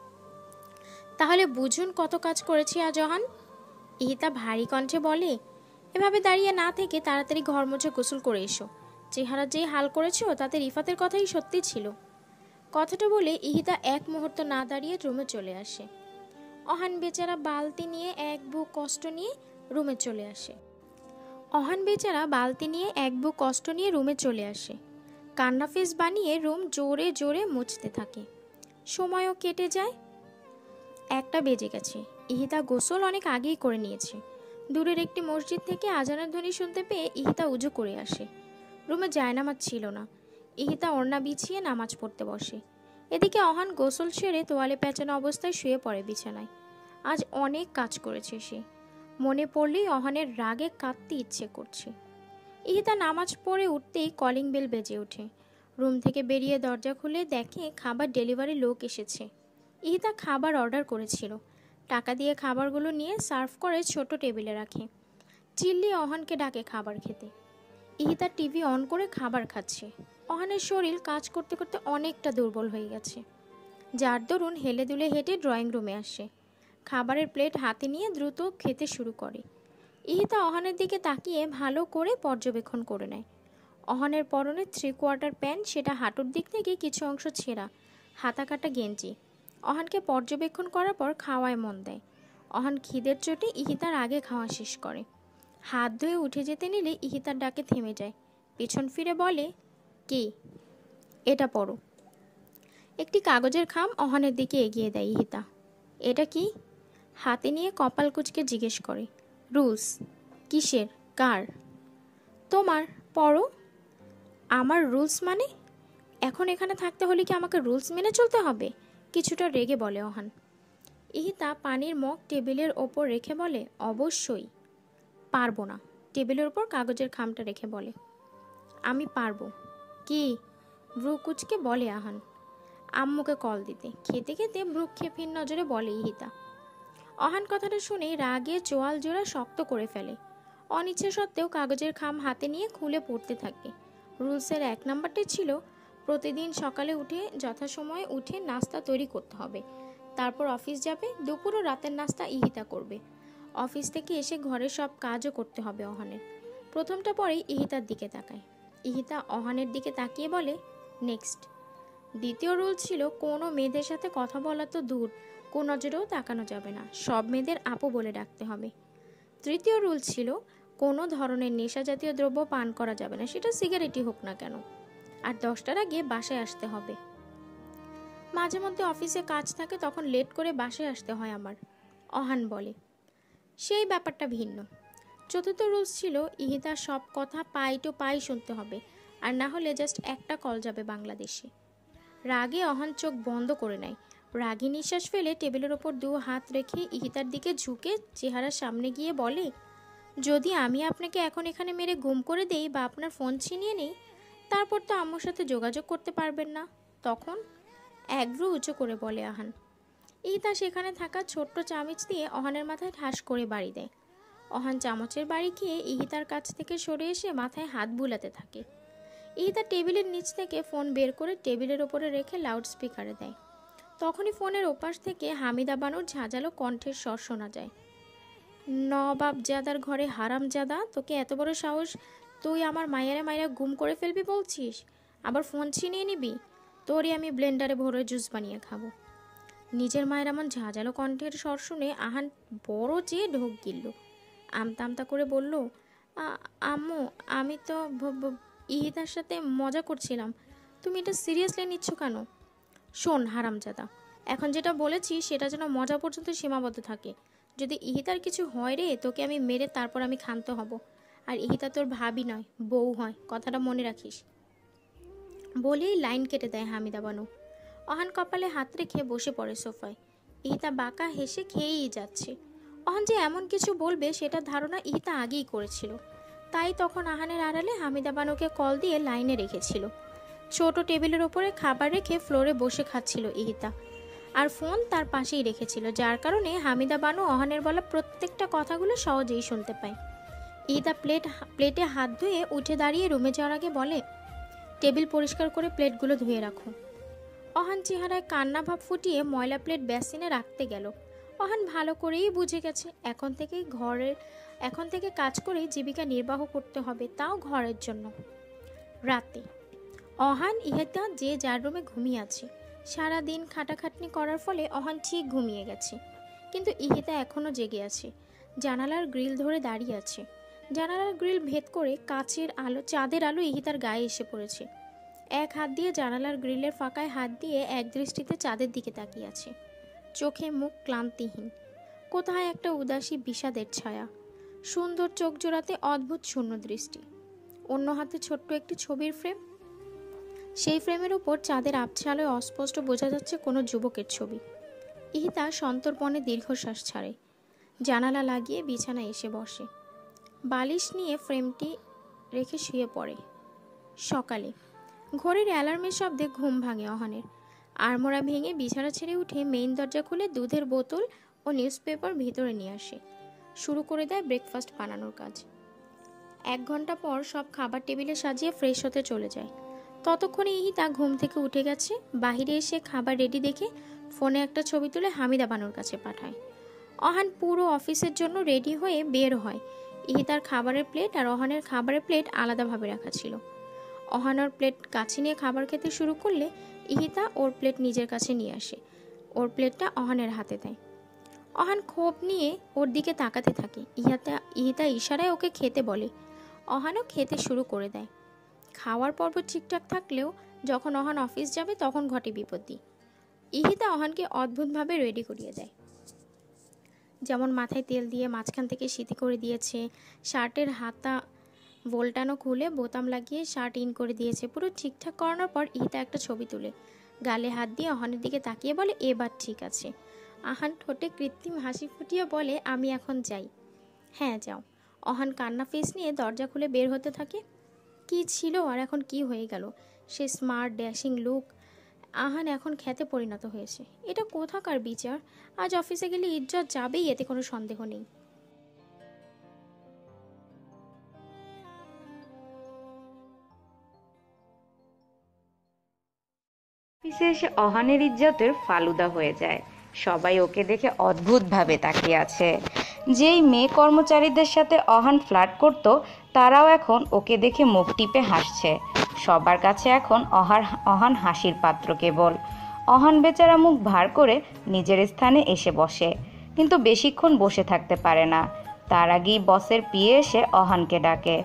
তাহলে বুঝুন কত কাজ করেছি আজ অহান। ইহিতা ভারী কণ্ঠে বলে, এভাবে দাঁড়িয়ে না থেকে তাড়াতাড়ি ঘর মুছে গোসল করে এসো। চেহারা যে হাল করেছো তাতে রিফাতের কথাই সত্যি ছিল। কথাটা বলে ইহিতা এক মুহূর্ত না দাঁড়িয়ে রুমে চলে আসে। অহান বেচারা বালতি নিয়ে এক বুক কষ্ট নিয়ে রুমে চলে আসে। কান্না ফেস বানিয়ে রুম জোরে জোরে মুছতে থাকে। সময়ও কেটে যায়। 1টা বেজে গেছে। ইহিতা গোসল অনেক আগেই করে নিয়েছে। দূরের একটি মসজিদ থেকে আজানের ধ্বনি শুনতে পেয়ে ইহিতা উজু করে আসে। রুমে জায়নামাজ ছিল না। ইহিতা ওড়না বিছিয়ে নামাজ পড়তে বসে। এদিকে অহান গোসল সেরে তোয়ালে পেঁচানো অবস্থায় শুয়ে পড়ে বিছানায়। আজ অনেক কাজ করেছে সে। মনে পড়লেই অহানের রাগে কাঁদতে ইচ্ছে করছে। ইহিতা নামাজ পড়ে উঠতেই কলিং বেল বেজে ওঠে। রুম থেকে বেরিয়ে দরজা খুলে দেখে খাবার ডেলিভারি লোক এসেছে। ইহিতা খাবার অর্ডার করেছিল। টাকা দিয়ে খাবারগুলো নিয়ে সার্ভ করে ছোট টেবিলে রাখে। চিল্লি অহানকে ডাকে খাবার খেতে। ইহিতা টিভি অন করে খাবার খাচ্ছে। অহানের শরীর কাজ করতে করতে অনেকটা দুর্বল হয়ে গেছে, যার দরুন হেলে দুলে হেঁটে ড্রয়িং রুমে আসে। খাবারের প্লেট হাতে নিয়ে দ্রুত খেতে শুরু করে। ইহিতা অহানের দিকে তাকিয়ে ভালো করে পর্যবেক্ষণ করে নেয়। অহানের পরনে 3/4 প্যান্ট, সেটা হাঁটুর দিক থেকে কিছু অংশ ছেঁড়া, হাতা কাটা গেঞ্জি। অহানকে পর্যবেক্ষণ করার পর খাওয়ায় মন দেয়। অহান খিদের চোটে ইহিতার আগে খাওয়া শেষ করে। হাত ধুয়ে উঠে যেতে নিলে ইহিতার ডাকে থেমে যায়। পেছন ফিরে বলে, কি? এটা পড়ো। একটি কাগজের খাম অহানের দিকে এগিয়ে দেয় ইহিতা। এটা কি? হাতে নিয়ে কপাল কুঁচকে জিজ্ঞেস করে। রুলস। কিসের? কার? তোমার। পড়ো। আমার রুলস মানে? এখন এখানে থাকতে হলে কি আমাকে রুলস মেনে চলতে হবে? কিছুটা রেগে বলে অহান। ইহিতা পানির মগ টেবিলের ওপর রেখে বলে, অবশ্যই। পারবো না। টেবিলের ওপর কাগজের খামটা রেখে বলে। আমি পারবো। কি? ব্রু কুচকে বলে আহান। আম্মুকে কল দিতে। খেতে খেতে ভ্রুক্ষেপহীন নজরে বলে ইহিতা। অহান কথাটা শুনে রাগে চোয়াল জোড়া শক্ত করে ফেলে। অনিচ্ছা সত্ত্বেও কাগজের খাম হাতে নিয়ে খুলে পড়তে থাকে। রুলসের 1 নাম্বারটি ছিল, প্রতিদিন সকালে উঠে যথাসময়ে উঠে নাস্তা তৈরি করতে হবে। তারপর অফিস যাবে। দুপুর ও রাতের নাস্তা ইহিতা করবে। অফিস থেকে এসে ঘরের সব কাজও করতে হবে অহানের। প্রথমটা পরেই ইহিতার দিকে তাকায়। ইহিতা অহানের দিকে তাকিয়ে বলে, নেক্সট। দ্বিতীয় রুল ছিল, কোনো মেয়েদের সাথে কথা বলা তো দূর, কোন নজরেও তাকানো যাবে না। সব মেয়েদের আপু বলে ডাকতে হবে। তৃতীয় রুল ছিল, কোনো ধরনের নেশা জাতীয় দ্রব্য পান করা যাবে না, সেটা সিগারেটই হোক না কেন। আর 10টার আগে বাসায় আসতে হবে। মাঝে মধ্যে অফিসে কাজ থাকে, তখন লেট করে বাসায় আসতে হয় আমার, অহান বলে। সেই ব্যাপারটা ভিন্ন। চতুর্থ রুলস ছিল, ইহিতার সব কথা পাই টু পাই শুনতে হবে, আর না হলে জাস্ট একটা কল যাবে বাংলাদেশে। রাগে অহান চোখ বন্ধ করে নেয়। রাগী নিঃশ্বাস ফেলে টেবিলের ওপর 2 হাত রেখে ইহিতার দিকে ঝুঁকে চেহারার সামনে গিয়ে বলে, যদি আমি আপনাকে এখন এখানে মেরে গুম করে দেই বা আপনার ফোন ছিনিয়ে নেই, তারপর তো আম্মুর সাথে যোগাযোগ করতে পারবেন না। তখন? একব্রু উঁচু করে বলে আহান। ইহিতা সেখানে থাকা ছোট্ট চামচ দিয়ে অহানের মাথায় ঠাস করে বাড়ি দেয়। অহান চামচের বাড়ি খেয়ে ইহিতার কাছ থেকে সরে এসে মাথায় হাত বুলাতে থাকে। ইহিতা টেবিলের নিচ থেকে ফোন বের করে টেবিলের ওপরে রেখে লাউড স্পিকারে দেয়। তখনই ফোনের ওপাশ থেকে হামিদা বানুর ঝাঁঝালো কণ্ঠের স্বর শোনা যায়। নবাবজাদার ঘরে হারামজাদা, তোকে এত বড় সাহস, তুই আমার মায়েরা মায়েরা গুম করে ফেলবি বলছিস, আবার ফোন ছিনিয়ে নিবি? তোরই আমি ব্লেন্ডারে ভরে জুস বানিয়ে খাবো। নিজের মায়ের এমন ঝাঁঝালো কণ্ঠের স্বর শুনে আহান বড় চেয়ে ঢোক গিলল। আমতা আমতা করে বলল, আম্মু, আমি তো ইহিতার সাথে মজা করছিলাম, তুমি এটা সিরিয়াসলি নিচ্ছ কেন? শোন হারামজাদা, এখন যেটা বলেছি সেটা যেন মজা পর্যন্ত সীমাবদ্ধ থাকে। যদি ইহিতার কিছু হয় রে, তোকে আমি মেরে তারপর আমি ক্ষান্ত হব। আর ইহিতা তোর ভাবি নয়, বউ হয়, কথাটা মনে রাখিস। বলেই লাইন কেটে দেয় হামিদা বানু। অহান কপালে হাত রেখে বসে পড়ে সোফায়। ইহিতা বাঁকা হেসে খেয়েই যাচ্ছে। অহান যে এমন কিছু বলবে সেটা ধারণা ইহিতা আগেই করেছিল, তাই তখন আহানের আড়ালে হামিদা বানুকে কল দিয়ে লাইনে রেখেছিল। ছোট টেবিলের ওপরে খাবার রেখে ফ্লোরে বসে খাচ্ছিল ইহিতা, আর ফোন তার পাশেই রেখেছিল, যার কারণে হামিদা বানু অহানের বলা প্রত্যেকটা কথাগুলো সহজেই শুনতে পায়। ইহিতা প্লেটে হাত ধুয়ে উঠে দাঁড়িয়ে রুমে যাওয়ার আগে বলে, টেবিল পরিষ্কার করে প্লেটগুলো ধুয়ে রাখো। অহান চেহারায় কান্না ভাব ফুটিয়ে ময়লা প্লেট বেসিনে রাখতে গেল। অহান ভালো করেই বুঝে গেছে এখন থেকে কাজ করেই জীবিকা নির্বাহ করতে হবে, তাও ঘরের জন্য। রাতে অহান ইহিতা যে যার রুমে ঘুমিয়ে আছে। সারাদিন খাটাখাটনি করার ফলে অহান ঠিক ঘুমিয়ে গেছে, কিন্তু ইহিতা এখনও জেগে আছে। জানালার গ্রিল ধরে দাঁড়িয়ে আছে। জানালার গ্রিল ভেদ করে কাচের আলো, চাঁদের আলো ইহিতার গায়ে এসে পড়েছে। এক হাত দিয়ে জানালার গ্রিলের ফাঁকায় হাত দিয়ে এক দৃষ্টিতে চাঁদের দিকে তাকিয়ে আছে। চোখে মুখ ক্লান্তিহীন, কোথায় একটা উদাসী বিষাদের ছায়া। সুন্দর চোখ জোড়াতে অদ্ভুত শূন্য দৃষ্টি। অন্য হাতে ছোট্ট একটি ছবির ফ্রেম। সেই ফ্রেমের উপর চাঁদের আবছা আলোয় অস্পষ্ট বোঝা যাচ্ছে কোনো যুবকের ছবি। ইহিতা সন্তর্পণে দীর্ঘশ্বাস ছাড়ে। জানালা লাগিয়ে বিছানায় এসে বসে। বালিশ নিয়ে ফ্রেমটি রেখে শুয়ে পড়ে। সকালে ঘড়ির অ্যালার্মের শব্দে ঘুম ভাঙে অহানের। আড়মোড়া ভেঙে বিছানা ছেড়ে উঠে মেইন দরজা খুলে দুধের বোতল ও নিউজপেপার ভিতরে নিয়ে আসে। শুরু করে দেয় ব্রেকফাস্ট বানানোর কাজ। 1 ঘন্টা পর সব খাবার টেবিলে সাজিয়ে ফ্রেশ হতে চলে যায়। ততক্ষণে ইহিতা ঘুম থেকে উঠে গেছে। বাহিরে এসে খাবার রেডি দেখে ফোনে একটা ছবি তুলে হামিদা বানুর কাছে পাঠায়। অহান পুরো অফিসের জন্য রেডি হয়ে বের হয়। ইহিতার খাবারের প্লেট আর অহানের খাবারের প্লেট আলাদাভাবে রাখা ছিল। অহান ওর প্লেট কাছে নিয়ে খাবার খেতে শুরু করলে ইহিতা ওর প্লেট নিজের কাছে নিয়ে আসে। ওর প্লেটটা অহানের হাতে দেয়। অহান ক্ষোভ নিয়ে ওর দিকে তাকাতে থাকে। ইহিতা ইশারায় ওকে খেতে বলে। অহানও খেতে শুরু করে দেয়। খাওয়ার পর্ব ঠিকঠাক থাকলেও যখন অহান অফিস যাবে তখন ঘটে বিপত্তি। ইহিতা অহানকে অদ্ভুতভাবে রেডি করিয়ে দেয়। যেমন মাথায় তেল দিয়ে মাঝখান থেকে সিঁথি করে দিয়েছে, শার্টের হাতা ভোল্টানো খুলে বোতাম লাগিয়ে শার্ট ইন করে দিয়েছে। পুরো ঠিকঠাক করানোর পর ইহিতা একটা ছবি তুলে গালে হাত দিয়ে অহানের দিকে তাকিয়ে বলে, এবার ঠিক আছে। অহান ঠোঁটে কৃত্রিম হাসি ফুটিয়ে বলে, আমি এখন যাই। হ্যাঁ যাও। অহান কান্না ফেস নিয়ে দরজা খুলে বের হতে থাকে। কি ছিল আর এখন কি হয়ে গেল? সে স্মার্ট ড্যাশিং লুক আহান এখন খ্যাতে পরিণত হয়েছে। এটা কোথাকার বিচার? আজ অফিসে গেলে ইজ্জত যাবেই, এতে কোনো সন্দেহ নেই। অফিসে এসে অহানের ইজ্জতের ফালুদা হয়ে যায়। সবাই ওকে দেখে অদ্ভুতভাবে তাকিয়ে আছে। যেই মেয়ে কর্মচারীদের সাথে অহান ফ্লার্ট করত, তারাও এখন ওকে দেখে মুখ টিপে হাসছে। সবার কাছে এখন অহান হাসির পাত্র কেবল। অহান বেচারা মুখ ভার করে নিজের স্থানে এসে বসে, কিন্তু বেশিক্ষণ বসে থাকতে পারে না। তার আগেই বসের পিএ এসে অহানকে ডাকে।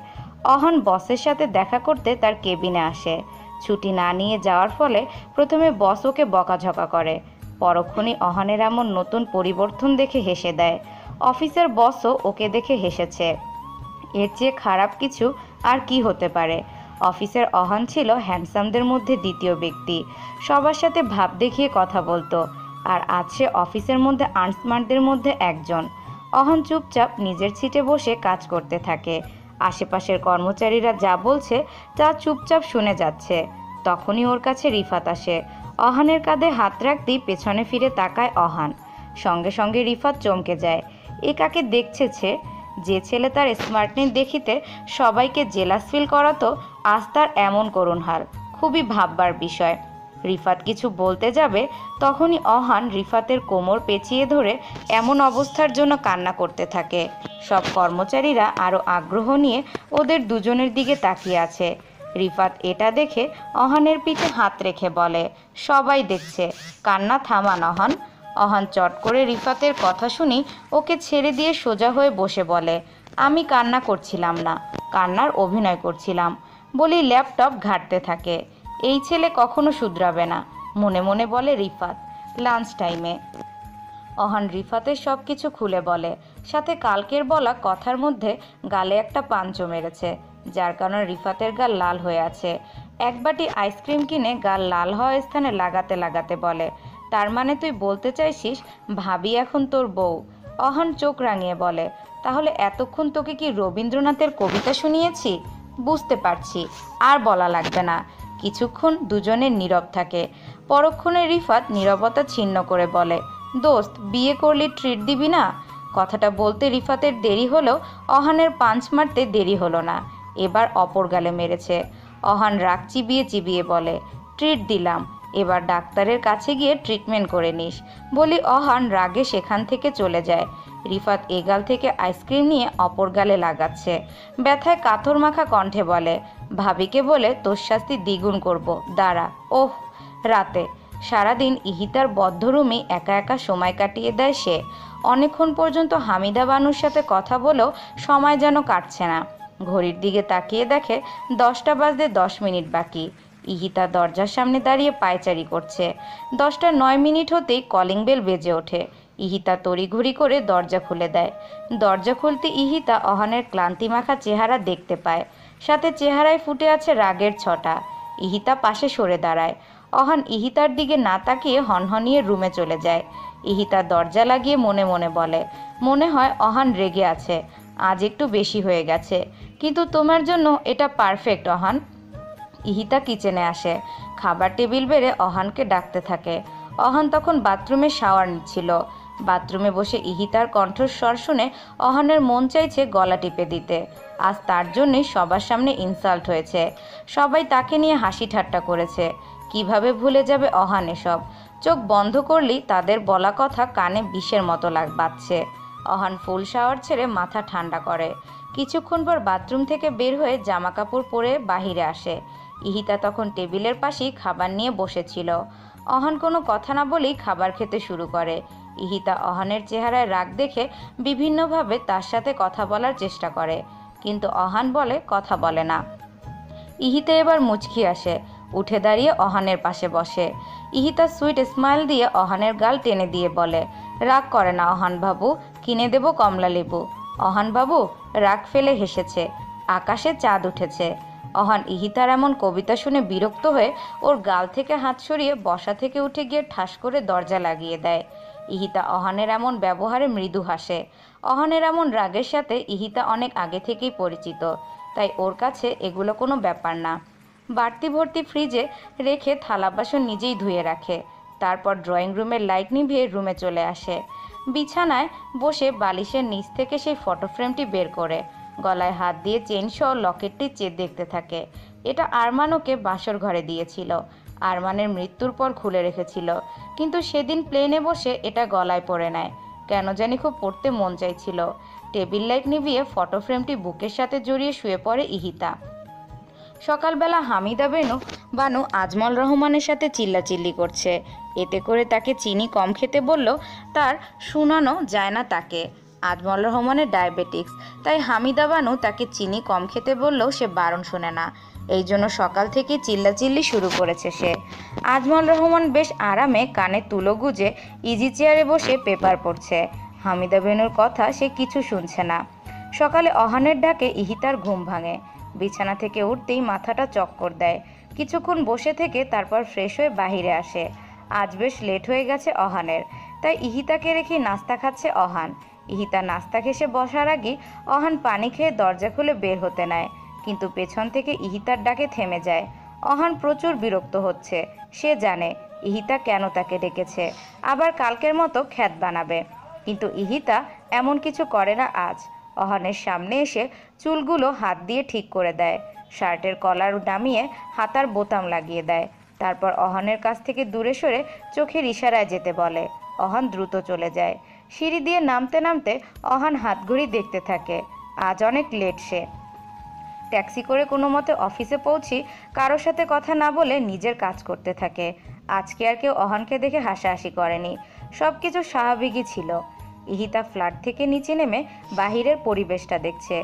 অহান বসের সাথে দেখা করতে তার কেবিনে আসে। ছুটি না নিয়ে যাওয়ার ফলে প্রথমে বস ওকে বকাঝকা করে, পরক্ষণই অহানের এমন নতুন পরিবর্তন দেখে হেসে দেয়। অফিসের বসও ওকে দেখে হেসেছে। এর চেয়ে খারাপ কিছু আর কি হতে পারে? অফিসের অহান ছিল হ্যান্ডসামদের মধ্যে দ্বিতীয় ব্যক্তি। সবার সাথে ভাব দেখিয়ে কথা বলতো, আর আজ সে অফিসের মধ্যে আনস্মার্টদের মধ্যে একজন। অহান চুপচাপ নিজের সিটে বসে কাজ করতে থাকে। আশেপাশের কর্মচারীরা যা বলছে তা চুপচাপ শুনে যাচ্ছে। তখনই ওর কাছে রিফাত আসে। অহানের কাঁধে হাত রাখতেই পেছনে ফিরে তাকায় অহান। সঙ্গে সঙ্গে রিফাত চমকে যায়। এ কাকে দেখছে? যে ছেলে তার স্মার্টনেস দেখিতে সবাইকে জেলাস ফিল করাতো, আজ তার এমন করুণ হাল। খুবই ভাববার বিষয়। রিফাত কিছু বলতে যাবে, তখনই অহান রিফাতের কোমর পেঁচিয়ে ধরে এমন অবস্থার জন্য কান্না করতে থাকে। সব কর্মচারীরা আরও আগ্রহ নিয়ে ওদের দুজনের দিকে তাকিয়ে আছে। রিফাত এটা দেখে অহানের পিঠে হাত রেখে বলে, সবাই দেখছে, কান্না থামান অহান। অহান চট করে রিফাতের কথা শুনি ওকে ছেড়ে দিয়ে সোজা হয়ে বসে বলে, আমি কান্না করছিলাম না, কান্নার অভিনয় করছিলাম বলি ল্যাপটপ ঘাঁটতে থাকে। এই ছেলে কখনো শুধরাবে না, মনে মনে বলে রিফাত। লাঞ্চ টাইমে অহান রিফাতের সব কিছু খুলে বলে, সাথে কালকের বলা কথার মধ্যে গালে একটা পাঞ্চও মেরেছে, যার কারণে রিফাতের গাল লাল হয়ে আছে। এক বাটি আইসক্রিম কিনে গাল লাল হওয়া স্থানে লাগাতে লাগাতে বলে, তার মানে তুই বলতে চাইছিস ভাবি এখন তোর বউ? অহান চোখ রাঙিয়ে বলে, তাহলে এতক্ষণ তোকে কি রবীন্দ্রনাথের কবিতা শুনিয়েছি? বুঝতে পারছি, আর বলা লাগবে না। কিছুক্ষণ দুজনের নীরব থাকে। পরক্ষণে রিফাত নীরবতা ছিন্ন করে বলে, দোস্ত, বিয়ে করলি ট্রিট দিবি না? কথাটা বলতে রিফাতের দেরি হলেও অহানের পাঞ্চ মারতে দেরি হলো না। এবার অপর গালে মেরেছে। অহান রাগ চিবিয়ে চিবিয়ে বলে, ট্রিট দিলাম, এবার ডাক্তারের কাছে গিয়ে ট্রিটমেন্ট করে নিস বলি অহান রাগে সেখান থেকে চলে যায়। রিফাত এগাল থেকে আইসক্রিম নিয়ে অপর গালে লাগাচ্ছে। ব্যথায় কাতর মাখা কণ্ঠে বলে, ভাবিকে বলে তোর শাস্তি দ্বিগুণ করব, দাঁড়া। ওহ, রাতে সারাদিন ইহিতার বদ্ধ রুমে একা একা সময় কাটিয়ে দেয় সে। অনেকক্ষণ পর্যন্ত হামিদা বানুর সাথে কথা বলেও সময় যেন কাটছে না। ঘড়ির দিকে তাকিয়ে দেখে 10টা বাজতে 10 মিনিট বাকি। ইহিতা দরজার সামনে দাঁড়িয়ে পায়চারি করছে। 10টা 9 মিনিট হতেই কলিং বেল বেজে ওঠে। ইহিতা তড়িঘড়ি করে দরজা খুলে দেয়। দরজা খুলতে ইহিতা অহানের ক্লান্তিমাখা চেহারা দেখতে পায়, সাথে চেহারায় ফুটে আছে রাগের ছটা। ইহিতা পাশে সরে দাঁড়ায়। অহান ইহিতার দিকে না তাকিয়ে হনহনিয়ে রুমে চলে যায়। ইহিতা দরজা লাগিয়ে মনে মনে বলে, মনে হয় অহান রেগে আছে, আজ একটু বেশি হয়ে গেছে, কিন্তু তোমার জন্য এটা পারফেক্ট অহান। ইহিতা কিচেনে আসে। খাবার টেবিল বেড়ে অহানকে ডাকতে থাকে। অহান তখন বাথরুমে শাওয়ার নিচ্ছিল। বাথরুমে বসে ইহিতার কণ্ঠস্বর শুনে অহানের মন চাইছে গলা টিপে দিতে। আজ তার জন্যই সবার সামনে ইনসাল্ট হয়েছে। সবাই তাকে নিয়ে হাসি ঠাট্টা করেছে। কিভাবে ভুলে যাবে অহান এসব? চোখ বন্ধ করলেই তাদের বলা কথা কানে বিষের মতো বাজছে। অহান ফুল শাওয়ার ছেড়ে মাথা ঠান্ডা করে। কিছুক্ষণ পর বাথরুম থেকে বের হয়ে জামা কাপড় পরে বাহিরে আসে। ইহিতা তখন টেবিলের পাশেই খাবার নিয়ে বসেছিল। অহান কোনো কথা না বলেই খাবার খেতে শুরু করে। ইহিতা অহানের চেহারায় রাগ দেখে বিভিন্নভাবে তার সাথে কথা বলার চেষ্টা করে, কিন্তু অহান বলে কথা বলে না। ইহিতা এবার মুচকি আসে, উঠে দাঁড়িয়ে অহানের পাশে বসে। ইহিতা সুইট স্মাইল দিয়ে অহানের গাল টেনে দিয়ে বলে, রাগ করে না অহান বাবু, কিনে দেব কমলা লেবু। অহান বাবু রাগ ফেলে হেসেছে। আকাশে চাঁদ উঠেছে। অহান ইহিতার এমন কবিতা শুনে বিরক্ত হয়ে ওর গাল থেকে হাত সরিয়ে বসা থেকে উঠে গিয়ে ঠাস করে দরজা লাগিয়ে দেয়। ইহিতা অহানের এমন ব্যবহারে মৃদু হাসে। অহানের এমন রাগের সাথে ইহিতা অনেক আগে থেকেই পরিচিত, তাই ওর কাছে এগুলো কোনো ব্যাপার না। বাড়তি ভর্তি ফ্রিজে রেখে থালা বাসন নিজেই ধুয়ে রাখে। তারপর ড্রয়িং রুমের লাইট নিভিয়ে রুমে চলে আসে। বিছানায় বসে বালিশের নিচ থেকে সেই ফটো ফ্রেমটি বের করে গলায় হাত দিয়ে চেন সহ লকেটটি দেখতে থাকে। এটা আরমান ওকে বাসর ঘরে দিয়েছিল। আরমানের মৃত্যুর পর খুলে রেখেছিল, কিন্তু সেদিন প্লেনে বসে এটা গলায় পরে নেয়। কেন জানি খুব পড়তে মন চাইছিল। টেবিল লাইট নিভিয়ে ফটো ফ্রেমটি বুকের সাথে জড়িয়ে শুয়ে পড়ে ইহিতা। সকালবেলা হামিদা বানু আজমল রহমানের সাথে চিল্লাচিল্লি করছে। এতে করে তাকে চিনি কম খেতে বলল তার শোনানো যায় না তাকে। আজমল রহমানের ডায়াবেটিক্স, তাই হামিদা বানু তাকে চিনি কম খেতে বললেও সে বারণ শোনে না। এই জন্য সকাল থেকে চিল্লাচিল্লি শুরু করেছে সে। আজমল রহমান বেশ আরামে কানে তুলো গুজে ইজি চেয়ারে বসে পেপার পড়ছে। হামিদা বেনুর কথা সে কিছু শুনছে না। সকালে অহানের ডাকে ইহিতার ঘুম ভাঙে। বিছানা থেকে উঠতেই মাথাটা চক্কর দেয়। কিছুক্ষণ বসে থেকে তারপর ফ্রেশ হয়ে বাহিরে আসে। আজ বেশ লেট হয়ে গেছে অহানের, তাই ইহিতাকে রেখে নাস্তা খাচ্ছে অহান। ইহিতা নাস্তা খেসে বসার আগে অহান পানি খেয়ে দরজা খুলে বের হতে নেয়, কিন্তু পেছন থেকে ইহিতার ডাকে থেমে যায়। অহান প্রচুর বিরক্ত হচ্ছে। সে জানে ইহিতা কেন তাকে ডেকেছে, আবার কালকের মতো খ্যাত বানাবে। কিন্তু ইহিতা এমন কিছু করে না আজ। অহানের সামনে এসে চুলগুলো হাত দিয়ে ঠিক করে দেয়, শার্টের কলার নামিয়ে হাতার বোতাম লাগিয়ে দেয়। তারপর অহানের কাছ থেকে দূরে সরে চোখের ইশারায় যেতে বলে। অহান দ্রুত চলে যায়। সিঁড়ি দিয়ে নামতে নামতে অহান হাতঘড়ি দেখতে থাকে। আজ অনেক লেট সে। ট্যাক্সি করে কোনো মতে অফিসে পৌঁছি কারোর সাথে কথা না বলে নিজের কাজ করতে থাকে। আজকে আর কেউ অহানকে দেখে হাসাহাসি করেনি, সব কিছু স্বাভাবিকই ছিল। ইহিতা ফ্ল্যাট থেকে নিচে নেমে বাহিরের পরিবেশটা দেখছে।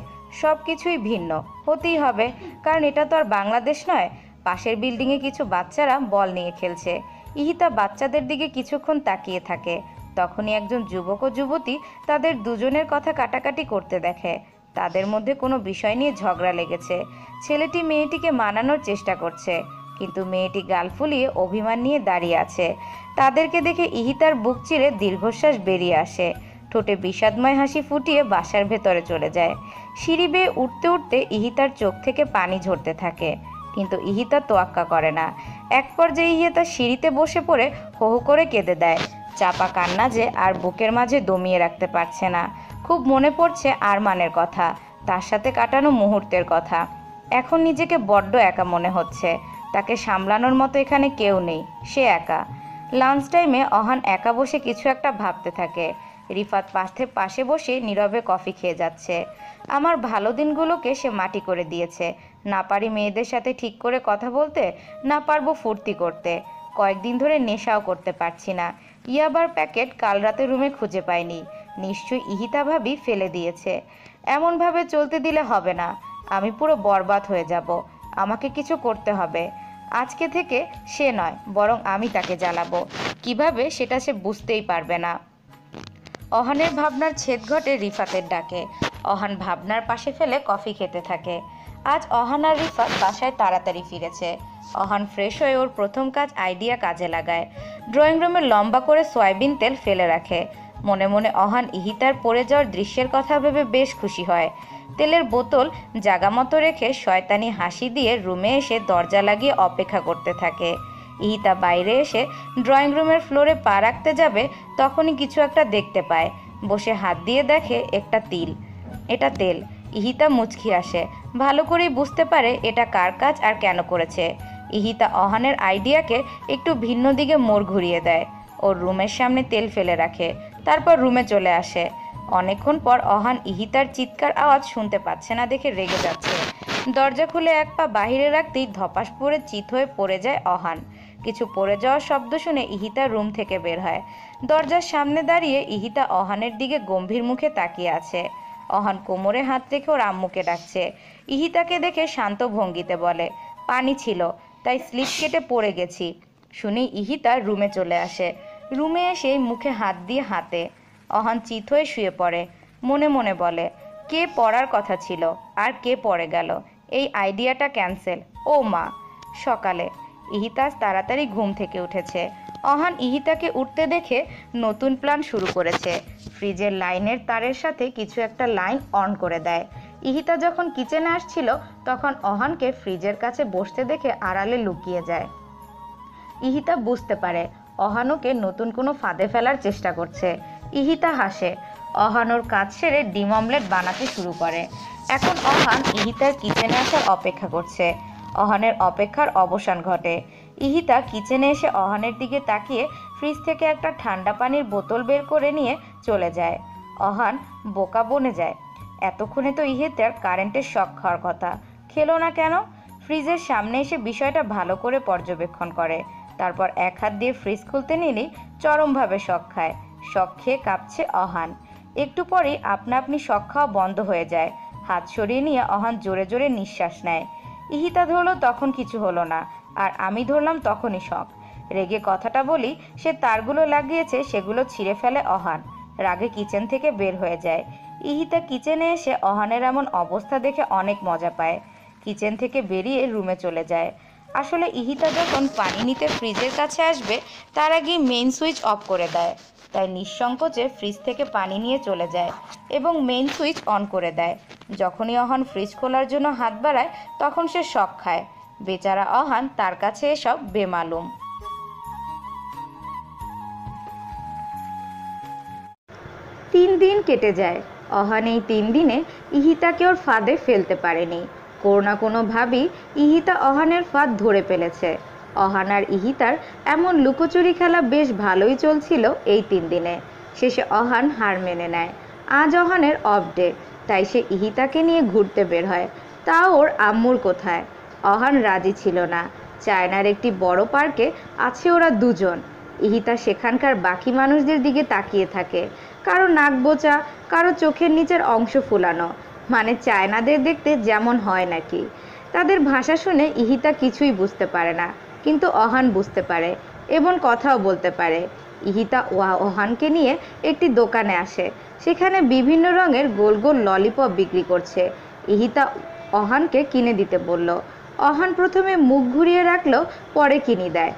সব কিছুই ভিন্ন হতেই হবে, কারণ এটা তো আর বাংলাদেশ নয়। পাশের বিল্ডিংয়ে কিছু বাচ্চারা বল নিয়ে খেলছে। ইহিতা বাচ্চাদের দিকে কিছুক্ষণ তাকিয়ে থাকে। তখনই একজন যুবক ও যুবতী তাদের দুজনের কথা কাটাকাটি করতে দেখে। তাদের মধ্যে কোনো বিষয় নিয়ে ঝগড়া লেগেছে। ছেলেটি মেয়েটিকে মানানোর চেষ্টা করছে, কিন্তু মেয়েটি গাল ফুলিয়ে অভিমান নিয়ে দাঁড়িয়ে আছে। তাদেরকে দেখে ইহিতার বুক চিরে দীর্ঘশ্বাস বেরিয়ে আসে। ঠোঁটে বিষাদময় হাসি ফুটিয়ে বাসার ভেতরে চলে যায়। সিঁড়ি বেয়ে উঠতে উঠতে ইহিতার চোখ থেকে পানি ঝরতে থাকে, কিন্তু ইহিতা তোয়াক্কা করে না। এক পর্যায়ে ইহিতা সিঁড়িতে বসে পড়ে হো হো করে কেঁদে দেয়। চাপা কান্না যে আর বুকের মাঝে দমিয়ে রাখতে পারছে না। খুব মনে পড়ছে আরমানের কথা, তার সাথে কাটানো মুহূর্তের কথা। এখন নিজেকে বড্ড একা মনে হচ্ছে। তাকে সামলানোর মতো এখানে কেউ নেই, সে একা। লাঞ্চ টাইমে অহান একা বসে কিছু একটা ভাবতে থাকে। রিফাত পাশে বসে নীরবে কফি খেয়ে যাচ্ছে। আমার ভালো দিনগুলোকে সে মাটি করে দিয়েছে। না পারি মেয়েদের সাথে ঠিক করে কথা বলতে, না পারবো ফুর্তি করতে। কয়েকদিন ধরে নেশাও করতে পারছি না। ইয়াবার প্যাকেট কাল রাতে রুমে খুঁজে পাইনি। নিশ্চয়ই ইহিতা ভাবি ফেলে দিয়েছে। এমনভাবে চলতে দিলে হবে না। আমি পুরো বরবাদ হয়ে যাব। আমাকে কিছু করতে হবে। আজকে থেকে সে নয়, বরং আমি তাকে জ্বালাবো। কিভাবে সেটা সে বুঝতেই পারবে না। অহানের ভাবনার ছেদ ঘটে রিফাতের ডাকে। অহান ভাবনার পাশে ফেলে কফি খেতে থাকে। আজ অহান আর রিফাত বাসায় তাড়াতাড়ি ফিরেছে। অহান ফ্রেশ হয়ে ওর প্রথম কাজ আইডিয়া কাজে লাগায়। ড্রয়িং রুমে লম্বা করে সয়াবিন তেল ফেলে রাখে। মনে মনে অহান ইহিতার পড়ে যাওয়ার দৃশ্যের কথা ভেবে বেশ খুশি হয়। তেলের বোতল জাগামতো রেখে শয়তানি হাসি দিয়ে রুমে এসে দরজা লাগিয়ে অপেক্ষা করতে থাকে। ইহিতা বাইরে এসে ড্রয়িং রুমের ফ্লোরে পা রাখতে যাবে, তখনই কিছু একটা দেখতে পায়। বসে হাত দিয়ে দেখে একটা তিল। এটা তেল। ইহিতা মুচকি আসে। ভালো করেই বুঝতে পারে এটা কার কাজ আর কেন করেছে। ইহিতা অহানের আইডিয়াকে একটু ভিন্ন দিকে মোড় ঘুরিয়ে দেয়। ওর রুমের সামনে তেল ফেলে রাখে, তারপর রুমে চলে আসে। অনেকক্ষণ পর অহান ইহিতার চিৎকার আওয়াজ শুনতে পাচ্ছে না দেখে রেগে যাচ্ছে। দরজা খুলে এক পা বাহিরে রাখতেই ধপাস পড়ে চিত হয়ে পড়ে যায় অহান। কিছু পড়ে যাওয়ার শব্দ শুনে ইহিতা রুম থেকে বের হয়। দরজার সামনে দাঁড়িয়ে ইহিতা অহানের দিকে গম্ভীর মুখে তাকিয়ে আছে। অহান কোমরে হাত রেখে ওর আম্মুকে ডাকছে। ইহিতাকে দেখে শান্ত ভঙ্গিতে বলে, পানি ছিল, তাই স্লিপ কেটে পড়ে গেছি। শুনেই ইহিতা রুমে চলে আসে। রুমে এসে মুখে হাত দিয়ে হাতে। অহান চিত হয়ে শুয়ে পড়ে। মনে মনে বলে, কে পড়ার কথা ছিল আর কে পড়ে গেল, এই আইডিয়াটা ক্যান্সেল। ও মা। সকালে ইহিতা তাড়াতাড়ি ঘুম থেকে উঠেছে। অহান ইহিতাকে উঠতে দেখে নতুন প্ল্যান শুরু করেছে। ফ্রিজের লাইনের তারের সাথে কিছু একটা লাইন অন করে দেয়। ইহিতা যখন কিচেনে আসছিল তখন অহানকে ফ্রিজের কাছে বসতে দেখে আড়ালে লুকিয়ে যায়। ইহিতা বুঝতে পারে অহান ওকে নতুন কোনো ফাঁদে ফেলার চেষ্টা করছে। ইহিতা হাসে। অহান ওর কাজ সেরে ডিম অমলেট বানাতে শুরু করে। এখন অহান ইহিতার কিচেনে আসার অপেক্ষা করছে। অহানের অপেক্ষার অবসান ঘটে। ইহিতা কিচেনে এসে অহানের দিকে তাকিয়ে ফ্রিজ থেকে একটা ঠান্ডা পানির বোতল বের করে নিয়ে চলে যায়। অহান বোকা বনে যায়। এতক্ষণে তো ইহিতার কারেন্টের শক খাওয়ার কথা, খেলো না কেন? ফ্রিজের সামনে এসে বিষয়টা ভালো করে পর্যবেক্ষণ করে। তারপর এক হাত দিয়ে ফ্রিজ খুলতে নিলেই চরমভাবে শক খায়। শক খেয়ে কাঁপছে অহান। একটু পরেই আপনা আপনি শক খাওয়া বন্ধ হয়ে যায়। হাত সরিয়ে নিয়ে অহান জোরে জোরে নিঃশ্বাস নেয়। ইহিতা ধরলো তখন কিছু হলো না, আর আমি ধরলাম তখনই শক। রেগে কথাটা বলি, সে তারগুলো লাগিয়েছে সেগুলো ছিঁড়ে ফেলে অহান। রাগে কিচেন থেকে বের হয়ে যায়। ইহিতা কিচেনে এসে অহানের এমন অবস্থা দেখে অনেক মজা পায়। কিচেন থেকে বেরিয়ে রুমে চলে যায়। আসলে ইহিতা যখন পানি নিতে ফ্রিজের কাছে আসবে তার আগে মেইন সুইচ অফ করে দেয়। তাই নিঃসংকোচে ফ্রিজ থেকে পানি নিয়ে চলে যায় এবং মেইন সুইচ অন করে দেয়। যখনই অহান ফ্রিজ খোলার জন্য হাত বাড়ায় তখন সে শক খায়। বেচারা অহান তার কাছে এসব বেমালুম। 3 দিন কেটে যায়। অহান এই 3 দিনে ইহিতাকে ওর ফাঁদে ফেলতে পারেনি। কোনো না কোনোভাবেই ইহিতা অহানের ফাঁদ ধরে ফেলেছে। অহান আর ইহিতার এমন লুকোচুরি খেলা বেশ ভালোই চলছিল এই 3 দিনে। শেষে অহান হার মেনে নেয়। আজ অহানের অফ ডে, তাই সে ইহিতাকে নিয়ে ঘুরতে বের হয়। তা ওর আম্মুর কোথায়? অহান রাজি ছিল না। চায়নার একটি বড় পার্কে আছে ওরা দুজন। ইহিতা সেখানকার বাকি মানুষদের দিকে তাকিয়ে থাকে। কারো নাক বোচা, কারো চোখের নিচের অংশ ফুলানো, মানে চায়নাদের দেখতে যেমন হয় নাকি। তাদের ভাষা শুনে ইহিতা কিছুই বুঝতে পারে না, কিন্তু অহান বুঝতে পারে এবং কথাও বলতে পারে। ইহিতা অহানকে নিয়ে একটি দোকানে আসে। সেখানে বিভিন্ন রঙের গোল গোল ললিপপ বিক্রি করছে। ইহিতা অহানকে কিনে দিতে বলল। অহান প্রথমে মুখ ঘুরিয়ে রাখলেও পরে কিনে দেয়।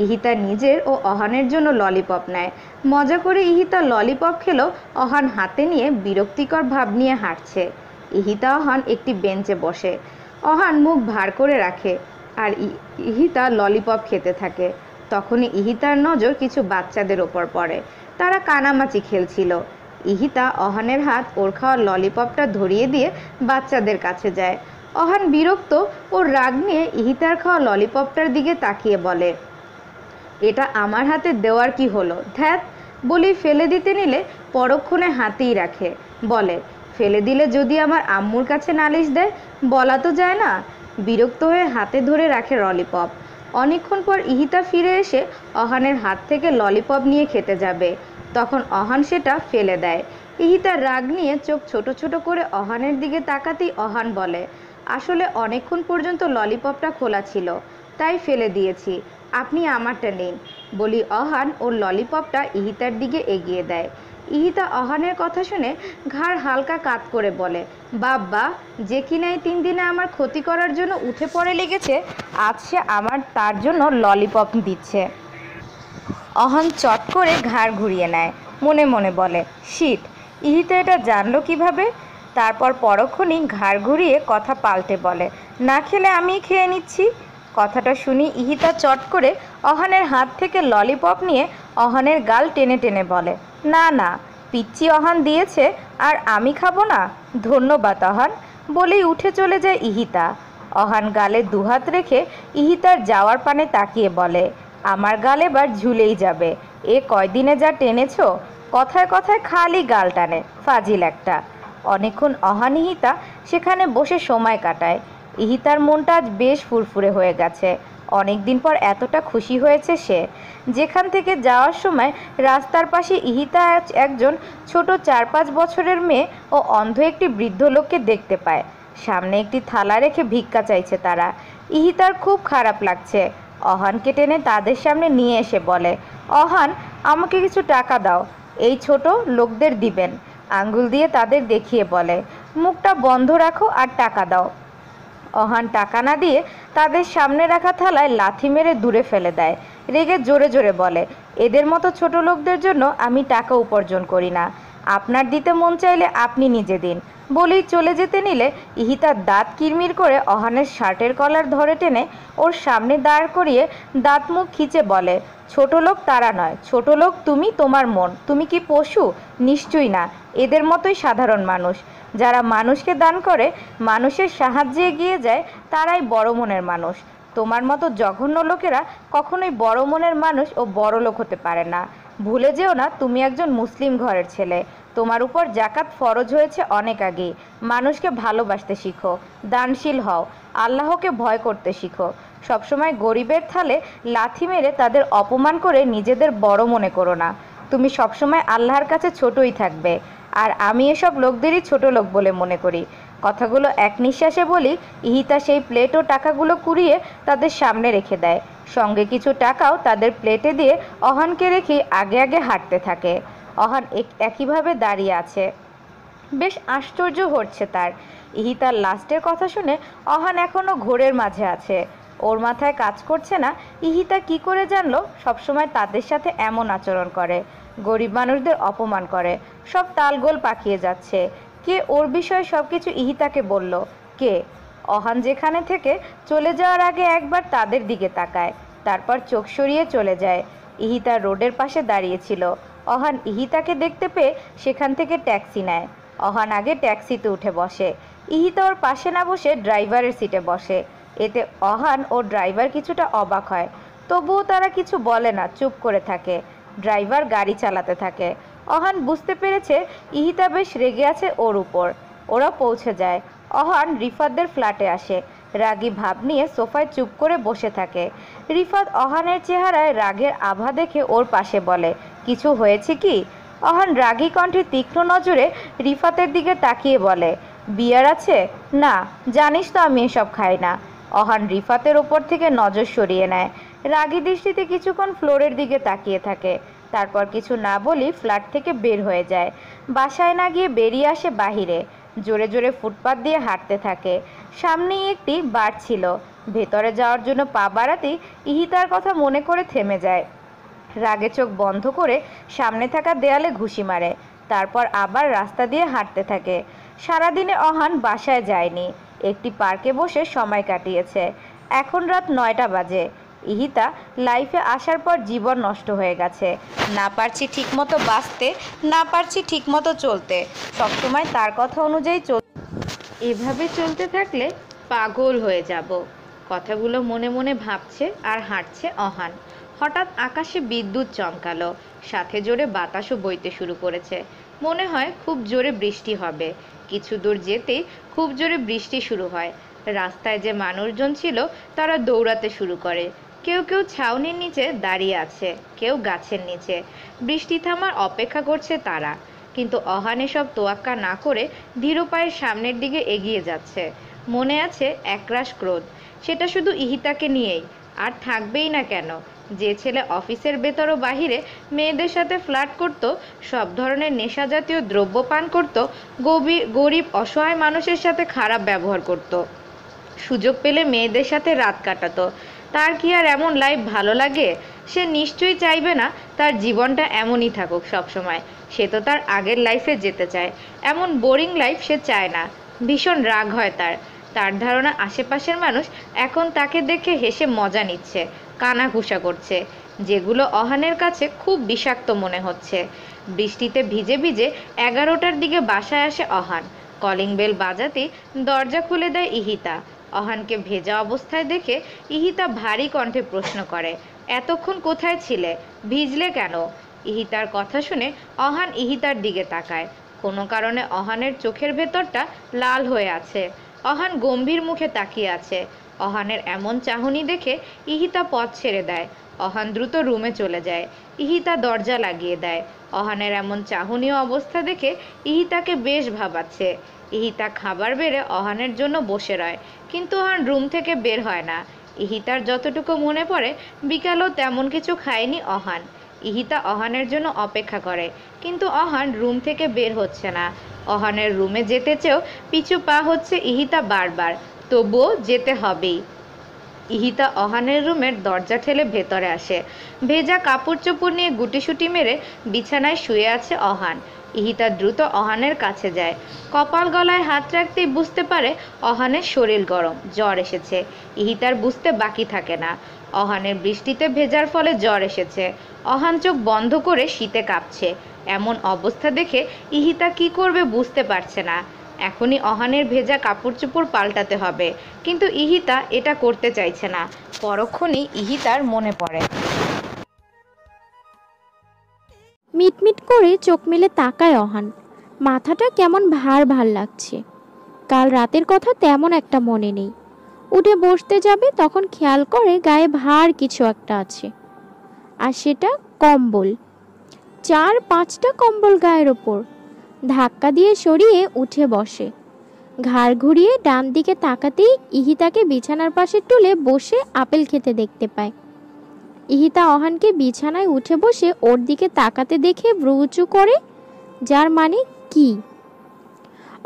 ইহিতা নিজের ও অহানের জন্য ললিপপ নেয়। মজা করে ইহিতা ললিপপ খেলো। অহান হাতে নিয়ে বিরক্তিকর ভাব নিয়ে হাঁটছে। ইহিতা অহান একটি বেঞ্চে বসে। অহান মুখ ভার করে রাখে আর ইহিতা ললিপপ খেতে থাকে। তখনই ইহিতার নজর কিছু বাচ্চাদের ওপর পড়ে। তারা কানামাচি খেলছিল। ইহিতা অহানের হাত ওর খাওয়া ললিপপটা ধরিয়ে দিয়ে বাচ্চাদের কাছে যায়। অহান বিরক্ত ও রাগ নিয়ে ইহিতার খাওয়া ললিপপটার দিকে তাকিয়ে বলে, এটা আমার হাতে দেওয়ার কি হলো? ধ্যাত, বলি ফেলে দিতে নিলে পরক্ষণে হাতেই রাখে। বলে, ফেলে দিলে যদি আমার আম্মুর কাছে নালিশ দেয়? বলা তো যায় না। বিরক্ত হয়ে হাতে ধরে রাখে ললিপপ। অনেকক্ষণ পর ইহিতা ফিরে এসে অহানের হাত থেকে ললিপপ নিয়ে খেতে যাবে। তখন অহান সেটা ফেলে দেয়। ইহিতা রাগ নিয়ে চোখ ছোট ছোট করে অহানের দিকে তাকাতেই অহান বলে, আসলে অনেকক্ষণ পর্যন্ত ললিপপটা খোলা ছিল, তাই ফেলে দিয়েছি, আপনি আমারটা নিন। বলি অহান ওর ললিপপটা ইহিতার দিকে এগিয়ে দেয়। ইহিতা অহানের কথা শুনে ঘাড় হালকা কাত করে বলে, বাবা, যে কিনা এই 3 দিনে আমার ক্ষতি করার জন্য উঠে পড়ে লেগেছে, আজ সে আমার তার জন্য ললিপপ দিচ্ছে। অহান চট করে ঘাড় ঘুরিয়ে নেয়। মনে মনে বলে, শিট, ইহিতা এটা জানলো কিভাবে? তারপর পরক্ষণই ঘাড় ঘুরিয়ে কথা পাল্টে বলে, না খেলে আমিই খেয়ে নিচ্ছি। কথাটা শুনি ইহিতা চট করে অহানের হাত থেকে ললিপপ নিয়ে অহানের গাল টেনে টেনে বলে, না না, পিচ্চি অহান দিয়েছে আর আমি খাবো না, ধন্যবাদ অহান। বলেই উঠে চলে যায় ইহিতা। অহান গালে দুহাত রেখে ইহিতার যাওয়ার পানে তাকিয়ে বলে, আমার গাল এবার ঝুলেই যাবে। এ কয়দিনে যা টেনেছ, কথায় কথায় খালি গাল টানে, ফাজিল একটা। অনেকক্ষণ অহান ইহিতা সেখানে বসে সময় কাটায়। ইহিতার মনটা আজ বেশ ফুরফুরে হয়ে গেছে। অনেক দিন পর এতটা খুশি হয়েছে সে। যেখান থেকে যাওয়ার সময় রাস্তার পাশে ইহিতা একজন ছোট 4-5 বছরের মেয়ে ও অন্ধ একটি বৃদ্ধ লোককে দেখতে পায়। সামনে একটি থালা রেখে ভিক্ষা চাইছে তারা। ইহিতার খুব খারাপ লাগছে। অহানকে টেনে তাদের সামনে নিয়ে এসে বলে, অহান, আমাকে কিছু টাকা দাও, এই ছোট লোকদের দিবেন। আঙ্গুল দিয়ে তাদের দেখিয়ে বলে, মুখটা বন্ধ রাখো আর টাকা দাও। অহান টাকা না দিয়ে তাদের সামনে রাখা থালায় লাথি মেরে দূরে ফেলে দেয়। রেগে জোরে জোরে বলে, এদের মতো ছোট লোকদের জন্য আমি টাকা উপার্জন করি না, আপনার দিতে মন চাইলে আপনি নিজে দিন। বলেই চলে যেতে নিলে ইহিতার দাঁত কিরমির করে অহানের শার্টের কলার ধরে টেনে ওর সামনে দাঁড় করিয়ে দাঁত মুখ খিচে বলে, ছোট লোক তারা নয়, ছোট লোক তুমি, তোমার মন। তুমি কি পশু? নিশ্চয়ই না, এদের মতোই সাধারণ মানুষ। যারা মানুষকে দান করে, মানুষের সাহায্যে এগিয়ে যায়, তারাই বড় মনের মানুষ। তোমার মতো জঘন্য লোকেরা কখনোই বড় মনের মানুষ ও বড় লোক হতে পারে না। ভুলে যেও না তুমি একজন মুসলিম ঘরের ছেলে। তোমার উপর জাকাত ফরজ হয়েছে অনেক আগেই। মানুষকে ভালোবাসতে শিখো, দানশীল হও, আল্লাহকে ভয় করতে শিখো। সবসময় গরিবের থালে লাথি মেরে তাদের অপমান করে নিজেদের বড় মনে করো না। তুমি সবসময় আল্লাহর কাছে ছোটই থাকবে, আর আমি এসব লোকদেরই ছোট লোক বলে মনে করি। কথাগুলো এক নিঃশ্বাসে বলি ইহিতা সেই প্লেট ও টাকাগুলো কুড়িয়ে তাদের সামনে রেখে দেয়। সঙ্গে কিছু টাকাও তাদের প্লেটে দিয়ে অহানকে রেখে আগে আগে হাঁটতে থাকে। অহান একইভাবে দাঁড়িয়ে আছে। বেশ আশ্চর্য হচ্ছে তার। ইহিতার লাস্টের কথা শুনে অহান এখনও ঘোরের মাঝে আছে। ওর মাথায় কাজ করছে না ইহিতা কি করে জানলো সবসময় তাদের সাথে এমন আচরণ করে, গরিব মানুষদের অপমান করে। সব তালগোল পাকিয়ে যাচ্ছে। কে ওর বিষয়ে সব কিছু ইহিতাকে বলল? কে? অহান যেখানে থেকে চলে যাওয়ার আগে একবার তাদের দিকে তাকায়, তারপর চোখ সরিয়ে চলে যায়। ইহিতা রোডের পাশে দাঁড়িয়েছিল। অহান ইহিতাকে দেখতে পেয়ে সেখান থেকে ট্যাক্সি নেয়। অহান আগে ট্যাক্সিতে উঠে বসে। ইহিতা ওর পাশে না বসে ড্রাইভারের সিটে বসে। এতে অহান ও ড্রাইভার কিছুটা অবাক হয়, তবুও তারা কিছু বলে না, চুপ করে থাকে। ড্রাইভার গাড়ি চালাতে থাকে। অহান বুঝতে পেরেছে ইহিতা বেশ রেগে আছে ওর উপর। ওরা পৌঁছে যায়। অহান রিফাতদের ফ্ল্যাটে আসে। রাগী ভাব নিয়ে সোফায় চুপ করে বসে থাকে। রিফাত অহানের চেহারায় রাগের আভা দেখে ওর পাশে বলে, কিছু হয়েছে কি? অহান রাগী কণ্ঠে তীক্ষ্ণ নজরে রিফাতের দিকে তাকিয়ে বলে, বিয়ার আছে? না, জানিস তো আমি এসব খাই না। অহান রিফাতের ওপর থেকে নজর সরিয়ে নেয়। রাগী দৃষ্টিতে কিছুক্ষণ ফ্লোরের দিকে তাকিয়ে থাকে। তারপর কিছু না বলেই ফ্ল্যাট থেকে বের হয়ে যায়। বাসায় না গিয়ে বেরিয়ে আসে বাহিরে। জোরে জোরে ফুটপাত দিয়ে হাঁটতে থাকে। সামনেই একটি বার ছিল। ভেতরে যাওয়ার জন্য পা বাড়াতেই ইহিতার কথা মনে করে থেমে যায়। রাগে চোখ বন্ধ করে সামনে থাকা দেয়ালে ঘুষি মারে। তারপর আবার রাস্তা দিয়ে হাঁটতে থাকে। সারাদিনে অহান বাসায় যায়নি। একটি পার্কে বসে সময় কাটিয়েছে। এখন রাত 9টা বাজে। ইহিতা লাইফে আসার পর জীবন নষ্ট হয়ে গেছে। না পারছি ঠিকমতো বাঁচতে, না পারছি ঠিকমতো চলতে। সবসময় তার কথা অনুযায়ী এভাবে চলতে থাকলে পাগল হয়ে যাব। কথাগুলো মনে মনে ভাবছে আর হাঁটছে অহান। হঠাৎ আকাশে বিদ্যুৎ চমকালো, সাথে জোরে বাতাসও বইতে শুরু করেছে। মনে হয় খুব জোরে বৃষ্টি হবে। কিছু দূর যেতেই খুব জোরে বৃষ্টি শুরু হয়। রাস্তায় যে মানুষজন ছিল তারা দৌড়াতে শুরু করে। কেউ কেউ ছাউনির নিচে দাঁড়িয়ে আছে, কেউ গাছের নিচে। বৃষ্টি থামার অপেক্ষা করছে তারা। কিন্তু অহান এসব তোয়াক্কা না করে ধীর পায়ে সামনের দিকে এগিয়ে যাচ্ছে। মনে আছে একরাশ ক্রোধ, সেটা শুধু ইহিতাকে নিয়েই। আর থাকবেই না কেন? যে ছেলে অফিসের ভেতর ও বাহিরে মেয়েদের সাথে ফ্লার্ট করত, সব ধরনের নেশা জাতীয় দ্রব্য পান করত, গরিব অসহায় মানুষের সাথে খারাপ ব্যবহার করত, সুযোগ পেলে মেয়েদের সাথে রাত কাটাতো, তার কি আর এমন লাইফ ভালো লাগে? সে নিশ্চয়ই চাইবে না তার জীবনটা এমনই থাকুক সবসময়। সে তো তার আগের লাইফে যেতে চায়। এমন বোরিং লাইফ সে চায় না। ভীষণ রাগ হয় তার। তার ধারণা আশেপাশের মানুষ এখন তাকে দেখে হেসে মজা নিচ্ছে, কানাঘুষা করছে, যেগুলো অহানের কাছে খুব বিষাক্ত মনে হচ্ছে। বৃষ্টিতে ভিজে ভিজে 11টার দিকে বাসায় আসে অহান। কলিং বেল বাজাতেই দরজা খুলে দেয় ইহিতা। অহানকে ভেজা অবস্থায় দেখে ইহিতা ভারী কণ্ঠে প্রশ্ন করে, এতক্ষণ কোথায় ছিলে? ভিজলে কেন? ইহিতার কথা শুনে অহান ইহিতার দিকে তাকায়। কোনো কারণে অহানের চোখের ভেতরটা লাল হয়ে আছে। অহান গম্ভীর মুখে তাকিয়ে আছে। অহানের এমন চাহনি দেখে ইহিতা পথ ছেড়ে দেয়। অহান দ্রুত রুমে চলে যায়। ইহিতা দরজা লাগিয়ে দেয়। অহানের এমন চাহনীয় অবস্থা দেখে ইহিতাকে বেশ ভাবাচ্ছে। ইহিতা খাবার বেড়ে অহানের জন্য বসে রয়, কিন্তু অহান রুম থেকে বের হয় না। ইহিতার যতটুকু মনে পড়ে বিকালেও তেমন কিছু খায়নি অহান। ইহিতা অহানের জন্য অপেক্ষা করে, কিন্তু অহান রুম থেকে বের হচ্ছে না। অহানের রুমে যেতে চেয়েও পিছু পা হচ্ছে ইহিতা বারবার, তবুও যেতে হবেই। ইহিতা অহানের রুমের দরজা ঠেলে ভেতরে আসে। ভেজা কাপড় চোপড় নিয়ে গুটিসুটি মেরে বিছানায় শুয়ে আছে অহান। ইহিতা দ্রুত অহানের কাছে যায়। কপাল গলায় হাত রাখতেই বুঝতে পারে অহানের শরীর গরম, জ্বর এসেছে। ইহিতার বুঝতে বাকি থাকে না, অহানের বৃষ্টিতে ভেজার ফলে জ্বর এসেছে। অহান চোখ বন্ধ করে শীতে কাঁপছে। এমন অবস্থা দেখে ইহিতা কি করবে বুঝতে পারছে না। এখনই অহানের ভেজা কাপড় চোপড় পাল্টাতে হবে, কিন্তু ইহিতা এটা করতে চাইছে না। পরক্ষণেই ইহিতার মনে পড়ে মিটমিট করে চোখ মেলে তাকায় অহান। মাথাটা কেমন ভার ভার লাগছে। কাল রাতের কথা তেমন একটা মনে নেই। উঠে বসতে যাবে তখন খেয়াল করে গায়ে ভার কিছু একটা আছে, আর সেটা কম্বল। 4-5টা কম্বল গায়ের ওপর। ধাক্কা দিয়ে সরিয়ে উঠে বসে। ঘাড় ঘুরিয়ে ডান দিকে তাকাতেই ইহিতাকে বিছানার পাশে তুলে বসে আপেল খেতে দেখতে পায়। ইহিতা অহানকে বিছানায় উঠে বসে ওর দিকে তাকাতে দেখে ভ্রু উঁচু করে, যার মানে কি?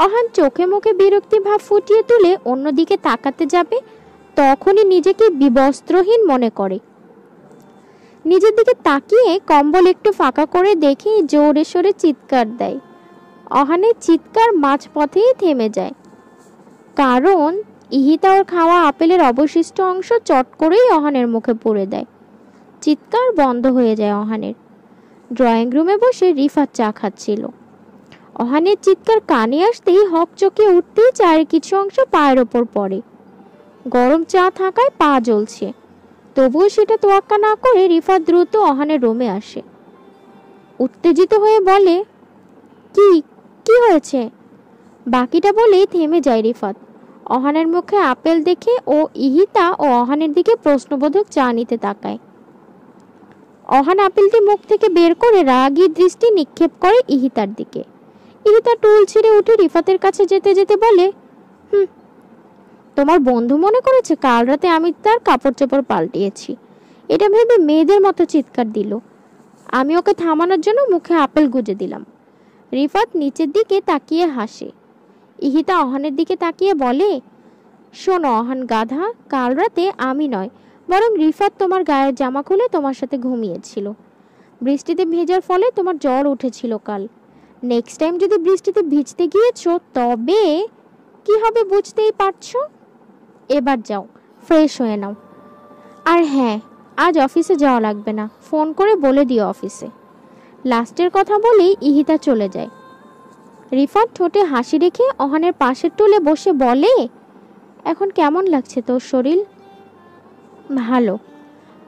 অহান চোখে মুখে বিরক্তি ভাব ফুটিয়ে তুলে অন্যদিকে তাকাতে যাবে, তখনই নিজেকে বিবস্ত্রহীন মনে করে। নিজের দিকে তাকিয়ে কম্বল একটু ফাঁকা করে দেখে জোরে সোরে চিৎকার দেয়। অহানের চিৎকার মাঝপথেই থেমে যায়, কারণ ইহিতা ওর খাওয়া আপেলের অবশিষ্ট অংশ চট করেই অহানের মুখে পুরে দেয়। চিৎকার বন্ধ হয়ে যায় অহানের। ড্রয়িং রুমে বসে রিফাত চা খাচ্ছিল। অহানের চিৎকার কানে আসতেই হকচকে উঠতেই চায়ের কিছু অংশ পায়ের ওপর পড়ে। গরম চা থাকায় পা জ্বলছে, তবুও সেটা তোয়াক্কা না করে রিফাত দ্রুত অহানের রুমে আসে। উত্তেজিত হয়ে বলে, কি কি হয়েছে? বাকিটা বলেই থেমে যায় রিফাত। অহানের মুখে আপেল দেখে ও ইহিতা ও অহানের দিকে প্রশ্নবোধক চা নিতে তাকায়। অহান আপেলটি মুখ থেকে বের করে রাগী দৃষ্টি নিক্ষেপ করে ইহিতার দিকে। ইহিতা টুল ছিঁড়ে উঠে রিফাতের কাছে যেতে যেতে বলে, তোমার বন্ধু মনে করেছে কাল রাতে আমি তার কাপড় চোপড় পাল্টিয়েছি, এটা ভেবে মেয়েদের মতো চিৎকার দিল। আমি ওকে থামানোর জন্য মুখে আপেল গুজে দিলাম। রিফাত নিচের দিকে তাকিয়ে হাসে। ইহিতা অহানের দিকে তাকিয়ে বলে, শোনো অহান গাধা, কাল রাতে আমি নয় বরং রিফাত তোমার গায়ের জামা খুলে তোমার সাথে ঘুমিয়েছিল। বৃষ্টিতে ভেজার ফলে তোমার জ্বর উঠেছিল কাল। নেক্সট টাইম যদি বৃষ্টিতে ভিজতে গিয়েছো তবে কি হবে বুঝতেই পারছো। এবার যাও, ফ্রেশ হয়ে নাও। আর হ্যাঁ, আজ অফিসে যাওয়া লাগবে না, ফোন করে বলে দিও অফিসে। লাস্টের কথা বলেই ইহিতা চলে যায়। রিফাত ঠোঁটে হাসি রেখে অহানের পাশের টুলে বসে বলে, এখন কেমন লাগছে তোর শরীর? ভালো,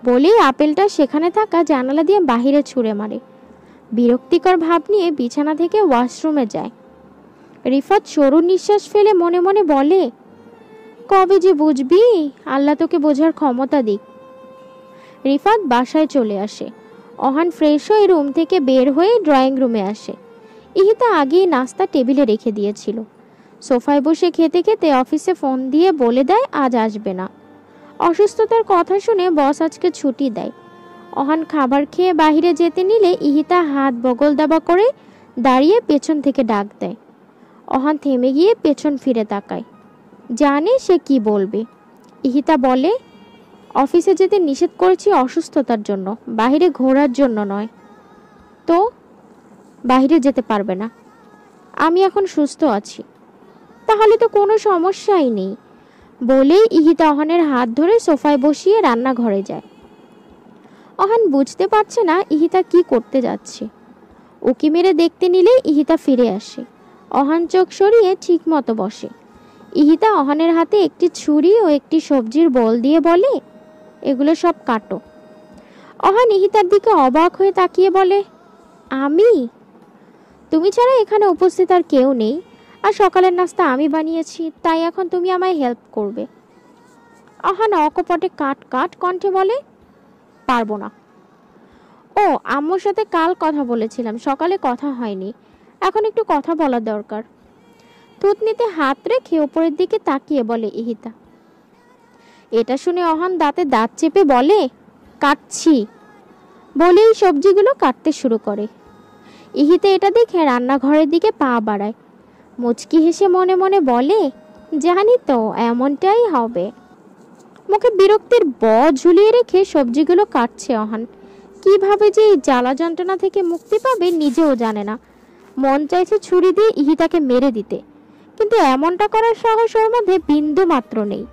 বলেই আপেলটা সেখানে থাকা জানালা দিয়ে বাহিরে ছুঁড়ে মারে। বিরক্তিকর ভাব নিয়ে বিছানা থেকে ওয়াশরুমে যায়। রিফাত সরু নিঃশ্বাস ফেলে মনে মনে বলে, কবে যে বুঝবি, আল্লাহ তোকে বোঝার ক্ষমতা দিক। রিফাত বাসায় চলে আসে। অহান ফ্রেশ হয়ে রুম থেকে বের হয়ে ড্রয়িং রুমে আসে। ইহিতা আগেই নাস্তা টেবিলে রেখে দিয়েছিল। সোফায় বসে খেতে খেতে অফিসে ফোন দিয়ে বলে দেয় আজ আসবে না। অসুস্থতার কথা শুনে বস আজকে ছুটি দেয়। অহান খাবার খেয়ে বাহিরে যেতে নিলে ইহিতা হাত বগল দাবা করে দাঁড়িয়ে পেছন থেকে ডাক দেয়। অহান থেমে গিয়ে পেছন ফিরে তাকায়, জানে সে কি বলবে। ইহিতা বলে, অফিসে যেতে নিষেধ করেছি অসুস্থতার জন্য, বাহিরে ঘোরার জন্য নয়। তো বাহিরে যেতে পারবে না? আমি এখন সুস্থ আছি। তাহলে তো কোনো সমস্যাই নেই, বলেই ইহিতা অহানের হাত ধরে সোফায় বসিয়ে রান্নাঘরে যায়। অহান বুঝতে পারছে না ইহিতা কি করতে যাচ্ছে। উকি মেরে দেখতে নিলেই ইহিতা ফিরে আসে। অহান চোখ সরিয়ে ঠিক মতো বসে। ইহিতা অহানের হাতে একটি ছুরি ও একটি সবজির বল দিয়ে বলে, এগুলো সব কাটো। অহান ইহিতার দিকে অবাক হয়ে তাকিয়ে বলে, আমি? তুমি ছাড়া এখানে উপস্থিত আর কেউ নেই, আর সকালের নাস্তা আমি বানিয়েছি, তাই এখন তুমি আমায় হেল্প করবে? অহান অকপটে কাট কাট কণ্ঠে বলে, পারবো না। ও, আম্মুর সাথে কাল কথা বলেছিলাম, সকালে কথা হয়নি, এখন একটু কথা বলা দরকার। থুতনিতে হাত রেখে ওপরের দিকে তাকিয়ে বলে ইহিতা। এটা শুনে অহান দাঁতে দাঁত চেপে বলে, কাটছি, বলেই সবজিগুলো কাটতে শুরু করে। ইহিতা এটা দেখে রান্নাঘরের দিকে পা বাড়ায়। মুচকি হেসে মনে মনে বলে, জানি তো এমনটাই হবে। মুখে বিরক্তির ব ঝুলিয়ে রেখে সবজিগুলো কাটছে অহান। কিভাবে যে এই জ্বালা যন্ত্রণা থেকে মুক্তি পাবে নিজেও জানে না। মন চাইছে ছুরি দিয়ে ইহিতাকে মেরে দিতে, কিন্তু এমনটা করার সাহস ওর মধ্যে বিন্দু মাত্র নেই।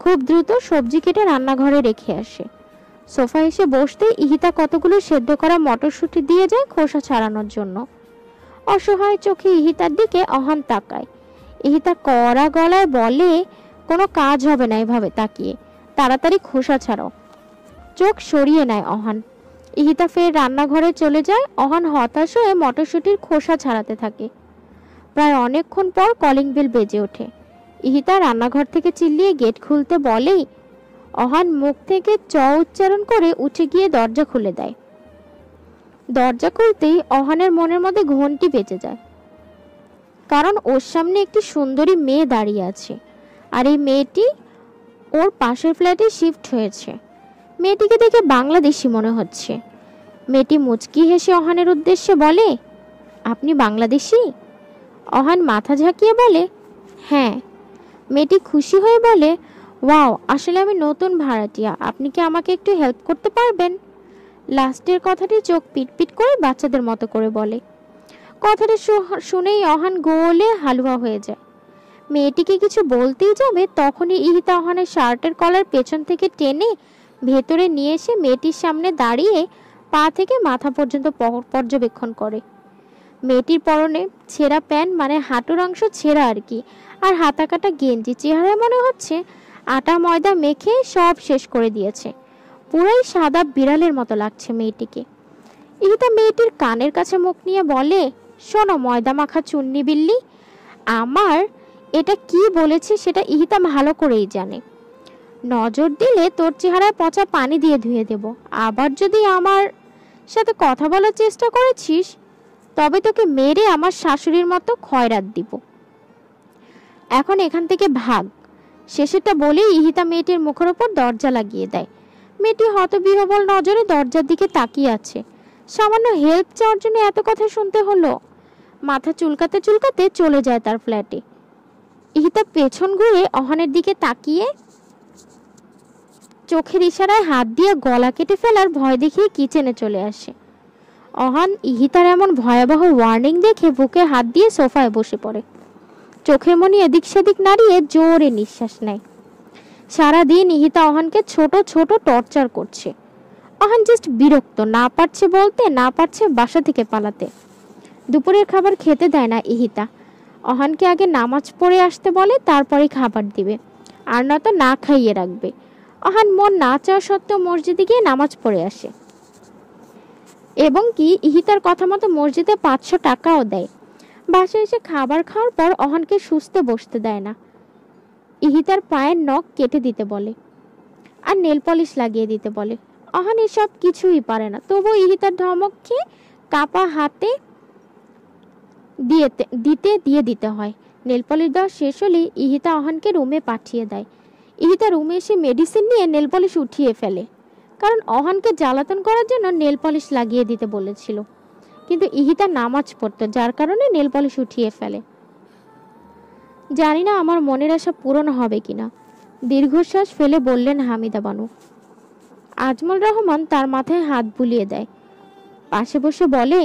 খুব দ্রুত সবজি কেটে রান্নাঘরে রেখে আসে। সোফা এসে বসতে ইহিতা কতগুলো সেদ্ধ করা মটরশুঁটি দিয়ে যায় খোসা ছাড়ানোর জন্য। অসহায় চোখে ইহিতার দিকে অহান তাকায়। ইহিতা কড়া গলায় বলে, কোনো কাজ হবে না এভাবে তাকিয়ে, তাড়াতাড়ি খোসা ছাড়াও। চোখ সরিয়ে নেয় অহান। ইহিতা ফের রান্নাঘরে চলে যায়। অহান হতাশ হয়ে মটরশুঁটির খোসা ছাড়াতে থাকে। প্রায় অনেকক্ষণ পর কলিং বেল বেজে ওঠে। ইহিতা রান্নাঘর থেকে চিল্লিয়ে গেট খুলতে বলেই অহান মুখ থেকে চ উচ্চারণ করে উঠে গিয়ে দরজা খুলে দেয়। দরজা খুলতেই অহানের মনের মধ্যে ঘন্টি বেজে যায়, কারণ ওর সামনে একটি সুন্দরী মেয়ে দাঁড়িয়ে আছে, আর এই মেয়েটি ওর পাশের ফ্ল্যাটে শিফট হয়েছে। মেয়েটিকে দেখে বাংলাদেশি মনে হচ্ছে। মেয়েটি মুচকি হেসে অহানের উদ্দেশ্যে বলে, আপনি বাংলাদেশি? অহান মাথা ঝাঁকিয়ে বলে, হ্যাঁ। মেয়েটি খুশি হয়ে বলে, ওয়াও, আসলে আমি নতুন ভাড়াটিয়া, আপনি কি আমাকে একটু হেল্প করতে পারবেন? লাস্টের কথাটি চোখ পিটপিট করে বাচ্চাদের মতো করে বলে। কথাটা শুনেই অহান গোলে হালুয়া হয়ে যায়। মেয়েটিকে কিছু বলতেই যাবে, তখনই ইহিতা অহানের শার্টের কলার পেছন থেকে টেনে ভেতরে নিয়ে এসে মেয়েটির সামনে দাঁড়িয়ে পা থেকে মাথা পর্যন্ত পর্যবেক্ষণ করে। মেয়েটির পরনে ছেঁড়া প্যান্ট, মানে হাঁটুর অংশ ছেঁড়া আর কি, আর হাতা কাটা গেঞ্জি। চেহারায় মনে হচ্ছে আটা ময়দা মেখে সব শেষ করে দিয়েছে। পুরাই সাদা বিড়ালের মতো লাগছে মেয়েটিকে। ইহিতা মেয়েটির কানের কাছে মুখ নিয়ে বলে, শোনো ময়দা মাখা চুন্নি বিল্লি, আমার এটা কি বলেছে সেটা ইহিতা ভালো করেই জানে। নজর দিলে তোর চেহারায় পচা পানি দিয়ে ধুয়ে দেব। আবার যদি আমার সাথে কথা বলার চেষ্টা করেছিস, তবে তোকে মেরে আমার শাশুড়ির মতো খয়রাত দিব। এখন এখান থেকে ভাগ। শেষেরটা বলেই ইহিতা মেয়েটির মুখের ওপর দরজা লাগিয়ে দেয়। মেয়েটি হতবিহ্বল নজরে দরজার দিকে তাকিয়ে আছে। সামান্য হেল্প চাওয়ার জন্য এত কথা শুনতে হলো। মাথা চুলকাতে চুলকাতে চলে যায় তার ফ্ল্যাটে। ইহিতা পেছন ঘুরে অহানের দিকে তাকিয়ে চোখের ইশারায় হাত দিয়ে গলা কেটে ফেলার ভয় দেখিয়ে কিচেনে চলে আসে। অহান ইহিতার এমন ভয়াবহ ওয়ার্নিং দেখে বুকে হাত দিয়ে সোফায় বসে পড়ে। চোখের মনি এদিক সেদিক নাড়িয়ে জোরে নিঃশ্বাস নেয়। সারাদিন ইহিতা অহানকে ছোট ছোট টর্চার করছে। অহান জাস্ট বিরক্ত, না পারছে বলতে, না পারছে বাসা থেকে পালাতে। দুপুরের খাবার খেতে দেয় না ইহিতা। অহানকে আগে নামাজ পড়ে আসতে বলে, তারপরে খাবার দিবে, আর নয়তো না খাইয়ে রাখবে। অহান মন না চাওয়া সত্ত্বেও মসজিদে গিয়ে নামাজ পড়ে আসে, এবং কি ইহিতার কথা মতো মসজিদে 500 টাকাও দেয়। বাসায় এসে খাবার খাওয়ার পর অহানকে সুস্থে বসতে দেয় না। ইহিতার পায়ের নখ কেটে দিতে বলে, আর নেল পলিশ লাগিয়ে দিতে বলে। অহান এসব কিছুই পারে না, তবু ইহিতার ধমক খেয়ে কাপা হাতে দিতে হয়। নেল পলিশ দেওয়া শেষ হলে ইহিতা অহানকে রুমে পাঠিয়ে দেয়। ইহিতা রুমে এসে মেডিসিন নিয়ে নেল পলিশ উঠিয়ে ফেলে, কারণ অহানকে জ্বালাতন করার জন্য নেল পলিশ লাগিয়ে দিতে বলেছিল। কিন্তু ইহিতা নামাজ পড়তো, যার কারণে নেল পলিশ উঠিয়ে ফেলে। জানি না আমার মনের আশা পূরণ হবে কিনা, দীর্ঘশ্বাস ফেলে বললেন হামিদা বানু। আজমল রহমান তার মাথায় হাত বুলিয়ে দেয়, পাশে বসে বলে,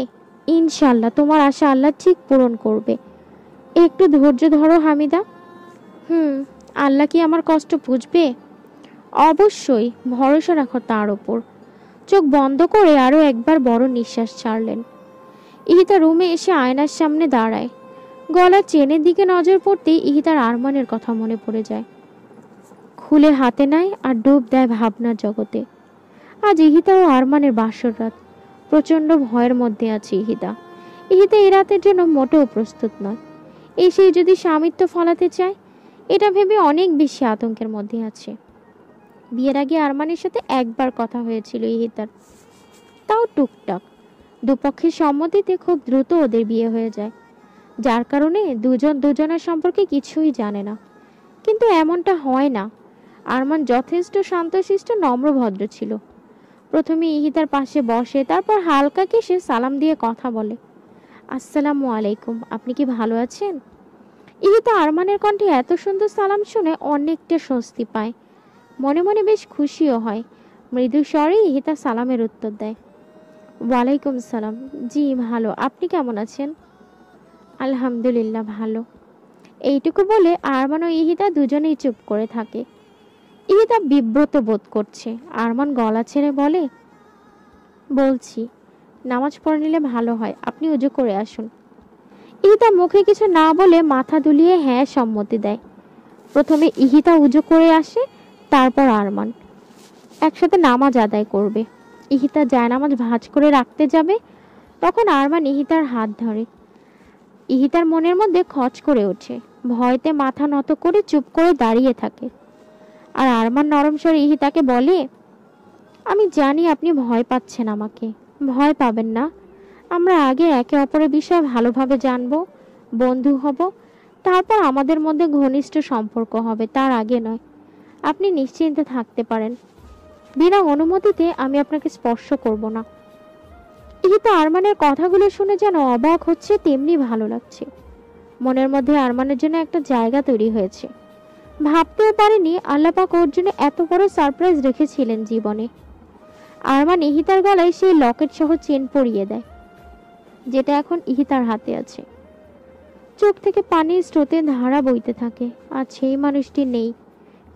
ইনশাল্লাহ তোমার আশা আল্লাহ ঠিক পূরণ করবে। একটু ধৈর্য ধরো হামিদা। আল্লাহ কি আমার কষ্ট বুঝবে? অবশ্যই, ভরসা রাখো তার ওপর। চোখ বন্ধ করে আরো একবার বড় নিঃশ্বাস ছাড়লেন। ইহিতা রুমে এসে আয়নার সামনে দাঁড়ায়। গলার চেনের দিকে নজর পড়তেই ইহিতার আরমানের কথা মনে পড়ে যায়। খুলে হাতে নেয় আর ডুব দেয় ভাবনার জগতে। আজ ইহিতা ও আরমানের বাসর রাত। প্রচন্ড ভয়ের মধ্যে আছে ইহিতা। ইহিতা এই রাতের জন্য মোটেও প্রস্তুত নয়। এসেই যদি স্বামিত্ব ফলাতে চায়, এটা ভেবে অনেক বেশি আতঙ্কের মধ্যে আছে। বিয়ের আগে আরমানের সাথে একবার কথা হয়েছিল ইহিতার, তাও টুকটাক। দুপক্ষের সম্মতিতে খুব দ্রুত ওদের বিয়ে হয়ে যায়, যার কারণে দুজন দুজনের সম্পর্কে কিছুই জানে না। কিন্তু এমনটা হয় না। আরমান যথেষ্ট শান্তশিষ্ট নম্রভদ্র ছিল। প্রথমে ইহিতার পাশে বসে, তারপর হালকা কেসে সালাম দিয়ে কথা বলে, আসসালামু আলাইকুম, আপনি কি ভালো আছেন? ইহিতা আরমানের কণ্ঠে এত সুন্দর সালাম শুনে অনেকটা স্বস্তি পায়, মনে মনে বেশ খুশিও হয়। মৃদু স্বরে ইহিতা সালামের উত্তর দেয়, ওয়ালাইকুম সালাম, জি ভালো, আপনি কেমন আছেন? আলহামদুলিল্লাহ ভালো। এইটুকু বলে আরমান ও ইহিতা দুজনেই চুপ করে থাকে। ইহিতা বিব্রত বোধ করছে। আরমান গলা ছেড়ে বলে, বলছি নামাজ পড়ে নিলে ভালো হয়, আপনি উজু করে আসুন। ইহিতা মুখে কিছু না বলে মাথা দুলিয়ে হ্যাঁ সম্মতি দেয়। প্রথমে ইহিতা উজু করে আসে, তারপর আরমান। একসাথে নামাজ আদায় করবে। ইহিতা জায়নামাজ ভাঁজ করে রাখতে যাবে, তখন আরমান ইহিতার হাত ধরে। ইহিতার মনের মধ্যে খচ করে ওঠে, ভয়তে মাথা নত করে চুপ করে দাঁড়িয়ে থাকে। আর আরমান নরম স্বরে ইহিতাকে বলে, আমি জানি আপনি ভয় পাচ্ছেন, আমাকে ভয় পাবেন না। আমরা আগে একে অপরের বিষয়ে ভালোভাবে জানবো, বন্ধু হব, তারপর আমাদের মধ্যে ঘনিষ্ঠ সম্পর্ক হবে, তার আগে নয়। আপনি নিশ্চিন্তে থাকতে পারেন, বিনা অনুমতিতে আমি আপনাকে স্পর্শ করব না। ইহিতা আরমানের কথাগুলো শুনে যেন অবাক হচ্ছে, তেমনি ভালো লাগছে। মনের মধ্যে আরমানের জন্য একটা জায়গা তৈরি হয়েছে। ভাবতেও পারেনি আল্লাপাক ওর জন্য এত বড় সারপ্রাইজ রেখেছিলেন জীবনে। আরমান ইহিতার গলায় সেই লকেট সহ চেন পরিয়ে দেয়, যেটা এখন ইহিতার হাতে আছে। চোখ থেকে পানির স্রোতে ধারা বইতে থাকে। আর সেই মানুষটি নেই,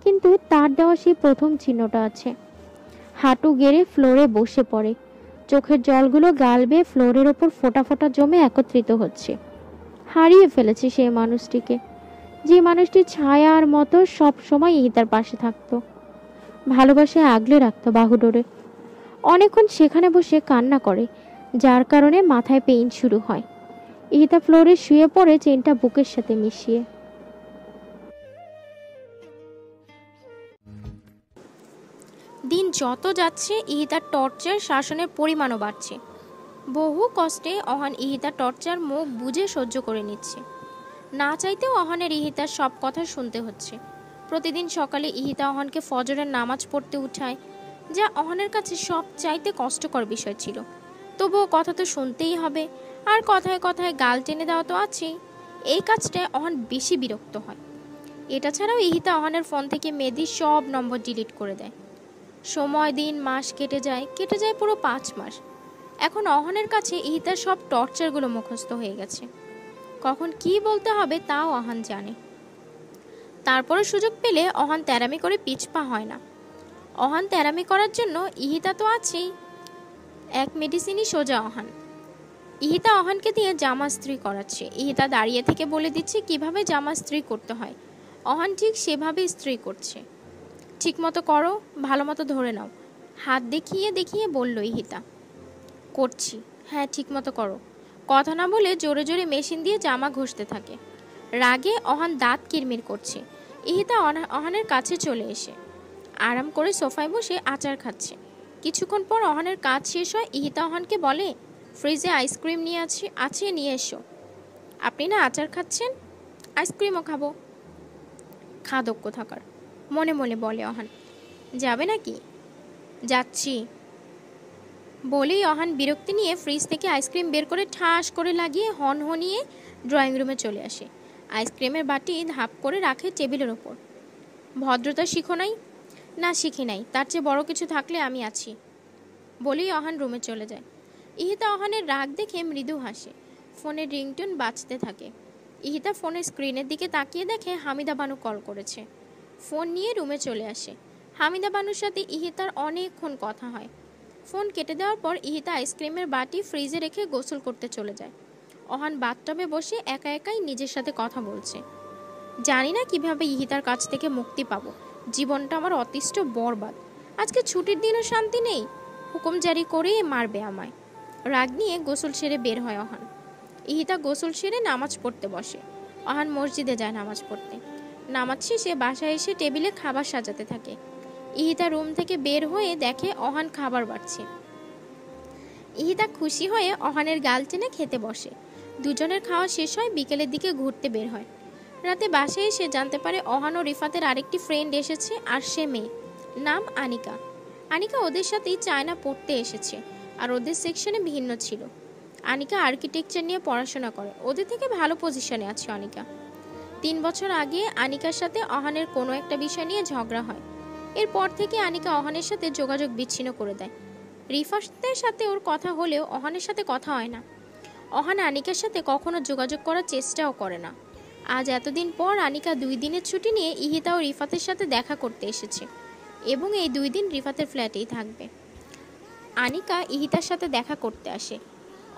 কিন্তু তার দেওয়া সেই প্রথম চিহ্নটা আছে। হাঁটু গেড়ে ফ্লোরে বসে পড়ে, চোখের জলগুলো গাল বেয়ে ফ্লোরের ওপর ফোঁটা ফোঁটা জমে একত্রিত হচ্ছে। হারিয়ে ফেলেছে সেই মানুষটিকে, যে মানুষটি ছায়ার মতো সব সময় ইহিতার পাশে থাকতো, ভালোবাসায় আগলে রাখতো বাহুডোরে। অনেকক্ষণ সেখানে বসে কান্না করে, যার কারণে মাথায় পেইন শুরু হয়। ইহিতা ফ্লোরে শুয়ে পড়ে, চেনটা বুকের সাথে মিশিয়ে। দিন যত যাচ্ছে ইহিতার টর্চার শাসনের পরিমাণও বাড়ছে। বহু কষ্টে অহান ইহিতার টর্চার মুখ বুঝে সহ্য করে নিচ্ছে। না চাইতেও অহানের ইহিতার সব কথা শুনতে হচ্ছে। প্রতিদিন সকালে ইহিতা অহানকে ফজরের নামাজ পড়তে উঠায়, যা অহানের কাছে সব চাইতে কষ্টকর বিষয় ছিল। তবুও কথা তো শুনতেই হবে, আর কথায় কথায় গাল টেনে দেওয়া তো আছেই। এই কাজটায় অহান বেশি বিরক্ত হয়। এটা ছাড়াও ইহিতা অহানের ফোন থেকে মেয়েদির সব নম্বর ডিলিট করে দেয়। সময় দিন মাস কেটে যায় পুরো 5 মাস। এখন অহনের কাছে ইহিতার সব টর্চারগুলো মুখস্থ হয়ে গেছে। কখন কি বলতে হবে তাও অহান জানে। তারপরে সুযোগ পেলে অহান তেরামি করে পিছপা হয় না। অহান তেরামি করার জন্য ইহিতা তো আছেই, এক মেডিসিনই সোজা অহান। ইহিতা অহানকে দিয়ে জামা ইস্ত্রি করাচ্ছে। ইহিতা দাঁড়িয়ে থেকে বলে দিচ্ছে কিভাবে জামা ইস্ত্রি করতে হয়। অহান ঠিক সেভাবে ইস্ত্রি করছে। ঠিক মতো করো, ভালো মতো ধরে নাও, হাত দেখিয়ে দেখিয়ে বলল ইহিতা। করছি, হ্যাঁ ঠিক মতো করো। কথা না বলে জোরে জোরে মেশিন দিয়ে জামা ঘষতে থাকে। রাগে অহান দাঁত কিরমির করছে। ইহিতা অহানের কাছে চলে এসে আরাম করে সোফায় বসে আচার খাচ্ছে। কিছুক্ষণ পর অহানের কাজ শেষ হয়। ইহিতা অহানকে বলে, ফ্রিজে আইসক্রিম নিয়ে আছে নিয়ে এসো। আপনি না আচার খাচ্ছেন, আইসক্রিমও খাবো। খাদক কোথাকার, মনে মনে বলে অহান। যাবে নাকি? যাচ্ছি বলেই অহান বিরক্তি নিয়ে ফ্রিজ থেকে আইসক্রিম বের করে ঠাস করে লাগিয়ে হনহনিয়ে ড্রয়িং রুমে চলে আসে। আইসক্রিমের বাটি ধাপ করে রাখে টেবিলের ওপর। ভদ্রতা শিখো নাই? না শিখি নাই, তার চেয়ে বড় কিছু থাকলে আমি আছি বলেই অহান রুমে চলে যায়। ইহিতা অহানের রাগ দেখে মৃদু হাসে। ফোনের রিংটোন বাজতে থাকে। ইহিতা ফোনের স্ক্রিনের দিকে তাকিয়ে দেখে হামিদা বানু কল করেছে। ফোন নিয়ে রুমে চলে আসে। হামিদা বানুর সাথে ইহিতার অনেকক্ষণ কথা হয়। ফোন কেটে দেওয়ার পর ইহিতা আইসক্রিমের বাটি ফ্রিজে রেখে গোসল করতে চলে যায়। অহান বাথটবে বসে একা একাই নিজের সাথে কথা বলছে। জানি না কিভাবে ইহিতার কাছ থেকে মুক্তি পাবো। জীবনটা আমার অতিষ্ঠ বরবাদ। আজকে ছুটির দিনও শান্তি নেই, হুকুম জারি করে মারবে আমায়। রাগ নিয়ে গোসল সেরে বের হয় অহান। ইহিতা গোসল সেরে নামাজ পড়তে বসে। অহান মসজিদে যায় নামাজ পড়তে। নামাজ শেষে বাসায় এসে টেবিলে খাবার সাজাতে থাকে। ইহিতা রুম থেকে বের হয়ে দেখে অহান খাবার বাড়ছে। ইহিতা খুশি হয়ে অহানের গাল টেনে খেতে বসে। দুজনের খাওয়া শেষ হয়, বিকেলের দিকে ঘুরতে বের হয়। রাতে বাসায় এসে জানতে পারে অহান ও রিফাতের আরেকটি ফ্রেন্ড এসেছে, আর সে মেয়ে, নাম আনিকা। আনিকা ওদের সাথেই চায়না পড়তে এসেছে, আর ওদের সেকশনে ভিন্ন ছিল। আনিকা আর্কিটেকচার নিয়ে পড়াশোনা করে, ওদের থেকে ভালো পজিশনে আছে আনিকা। 3 বছর আগে আনিকার সাথে অহানের কোনো একটা বিষয় নিয়ে ঝগড়া হয়। এরপর থেকে আনিকা অহানের সাথে যোগাযোগ বিচ্ছিন্ন করে দেয়। রিফাতের সাথে ওর কথা হলেও অহানের সাথে কথা হয় না। অহান আনিকার সাথে কখনো যোগাযোগ করার চেষ্টাও করে না। আজ এতদিন পর আনিকা 2 দিনের ছুটি নিয়ে ইহিতা ও রিফাতের সাথে দেখা করতে এসেছে, এবং এই 2 দিন রিফাতের ফ্ল্যাটেই থাকবে। আনিকা ইহিতার সাথে দেখা করতে আসে।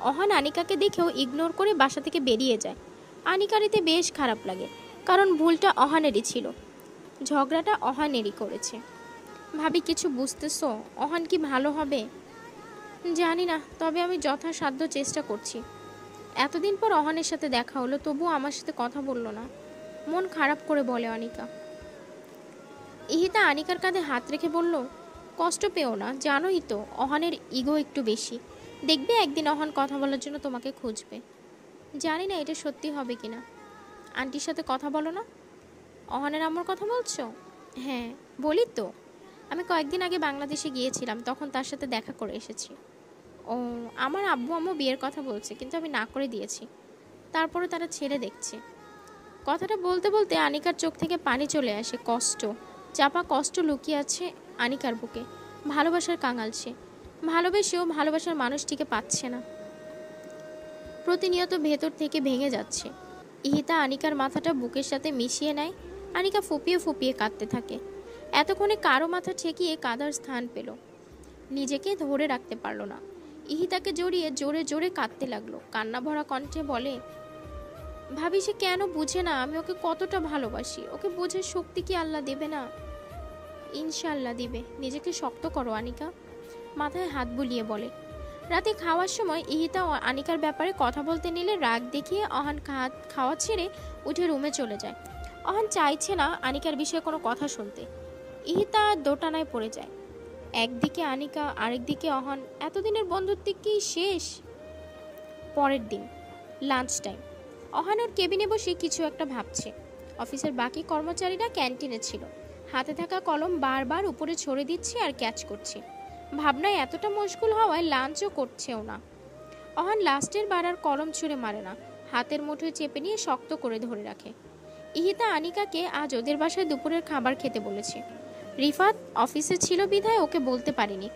অহান আনিকাকে দেখেও ইগনোর করে বাসা থেকে বেরিয়ে যায়। আনিকার এতে বেশ খারাপ লাগে, কারণ ভুলটা অহানেরই ছিল, ঝগড়াটা অহানেরই করেছে। ভাবি, কিছু বুঝতেছো? অহান কি ভালো হবে? জানি না, তবে আমি যথাসাধ্য চেষ্টা করছি। এতদিন পর অহানের সাথে দেখা হলো, তবুও আমার সাথে কথা বললো না, মন খারাপ করে বলে অনিকা। ইহিতা আনিকার কাঁধে হাত রেখে বলল, কষ্ট পেও না, জানোই তো অহানের ইগো একটু বেশি। দেখবে একদিন অহান কথা বলার জন্য তোমাকে খুঁজবে। জানি না এটা সত্যি হবে কিনা। আন্টির সাথে কথা বলো না? অহানের আম্মুর কথা বলছো? হ্যাঁ বলি তো, আমি কয়েকদিন আগে বাংলাদেশে গিয়েছিলাম, তখন তার সাথে দেখা করে এসেছি। ও, আমার আব্বু আম্মু বিয়ের কথা বলছে, কিন্তু আমি না করে দিয়েছি। তারপরে তারা ছেলে দেখছে। কথাটা বলতে বলতে আনিকার চোখ থেকে পানি চলে আসে। কষ্ট, চাপা কষ্ট লুকিয়ে আছে আনিকার বুকে। ভালোবাসার কাঙাল সে, ভালোবেসেও ভালোবাসার মানুষটিকে পাচ্ছে না। প্রতিনিয়ত ভেতর থেকে ভেঙে যাচ্ছে। ইহিতা আনিকার মাথাটা বুকের সাথে মিশিয়ে নেয়। আনিকা ফুপিয়ে ফুপিয়ে কাঁদতে থাকে। এতক্ষণে কারো মাথা ঠেকিয়ে কাঁদার স্থান পেল, নিজেকে ধরে রাখতে পারল না। ইহিতাকে জড়িয়ে জোরে জোরে কাঁদতে লাগলো। কান্না ভরা কণ্ঠে বলে, ভাবি, সে কেন বুঝে না আমি ওকে কতটা ভালোবাসি? ওকে বোঝার শক্তি কি আল্লাহ দেবে না? ইনশাআল্লাহ দিবে। নিজেকে শক্ত করো আনিকা, মাথায় হাত বুলিয়ে বলে। রাতে খাওয়ার সময় ইহিতা ও আনিকার ব্যাপারে কথা বলতে নিলে রাগ দেখিয়ে অহান খাওয়া ছেড়ে উঠে রুমে চলে যায়। অহান চাইছে না আনিকার বিষয়ে কোনো কথা শুনতে। ইহিতা দোটানায় পড়ে যায়। একদিকে আনিকা, আরেকদিকে অহান। এতদিনের বন্ধুত্ব কি শেষ? পরের দিন লাঞ্চ টাইম। অহান ওর কেবিনে বসে কিছু একটা ভাবছে। অফিসের বাকি কর্মচারীরা ক্যান্টিনে ছিল। হাতে থাকা কলম বারবার উপরে ছড়ে দিচ্ছে আর ক্যাচ করছে। ভাবনায় এতটা মশগুল হওয়ায় লাঞ্চও করছেও না। অহান লাস্টের বার আর কলম ছুঁড়ে মারে না, হাতের মুঠোয় চেপে নিয়ে শক্ত করে ধরে রাখে। ইহিতা আনিকাকে আজ ওদের বাসায় দুপুরের খাবার খেতে বলেছে। রিফাত অফিসে ছিল বিধায় ওকে বলতে পারিনি।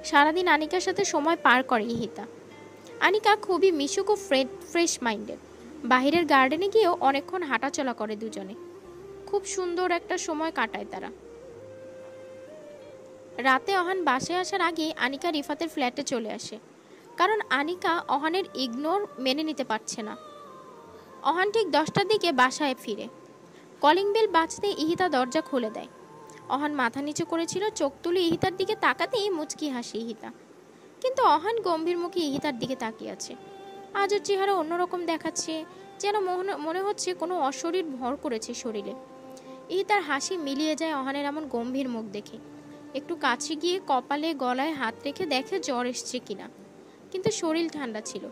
সারাদিন আনিকার সাথে সময় পার করে ইহিতা। আনিকা খুবই মিশুক ও ফ্রেশ মাইন্ডেড। বাহিরের গার্ডেনে গিয়েও অনেকক্ষণ হাঁটাচলা করে দুজনে। খুব সুন্দর একটা সময় কাটায় তারা। রাতে অহান বাসায় আসার আগে আনিকা রিফাতের ফ্ল্যাটে চলে আসে, কারণ আনিকা অহানের ইগনোর মেনে নিতে পারছে না। অহান ঠিক 10টার দিকে বাসায় ফিরে। কলিং বেল বাজতে ইহিতা দরজা খুলে দেয়। অহান মাথা নিচু করেছিল, চোখ তুলে ইহিতার দিকে তাকাতেই মুচকি হাসি ইহিতা। কিন্তু অহান গম্ভীর মুখে ইহিতার দিকে তাকিয়ে আছে। আজ ওর চেহারা অন্যরকম দেখাচ্ছে, যেন মনে হচ্ছে কোনো অশরীর ভর করেছে শরীরে। ইহিতার হাসি মিলিয়ে যায় অহানের এমন গম্ভীর মুখ দেখে। একটু কাছে গিয়ে কপালে গলায় হাত রেখে দেখে জ্বর এসছে কিনা, কিন্তু শরীর ঠান্ডা ছিল।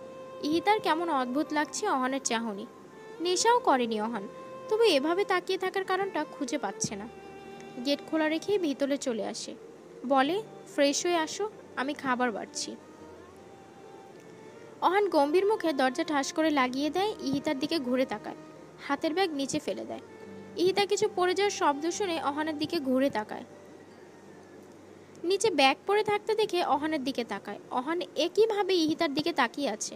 ইহিতার কেমন অদ্ভুত লাগছে অহানের চাহনি। নেশাও করেনি অহান, তবু এভাবে তাকিয়ে থাকার কারণটা খুঁজে পাচ্ছে না। গেট খোলা রেখেই ভিতরে চলে আসে, বলে, ফ্রেশ হয়ে আসো, আমি খাবার বাড়ছি। অহান গম্ভীর মুখে দরজা ঠাস করে লাগিয়ে দেয়। ইহিতার দিকে ঘুরে তাকায়, হাতের ব্যাগ নিচে ফেলে দেয়। ইহিতা কিছু পড়ে যাওয়ার শব্দ শুনে অহানের দিকে ঘুরে তাকায়। নিচে ব্যাগ পড়ে থাকতে দেখে অহানের দিকে তাকায়। অহান একইভাবে ইহিতার দিকে তাকিয়ে আছে।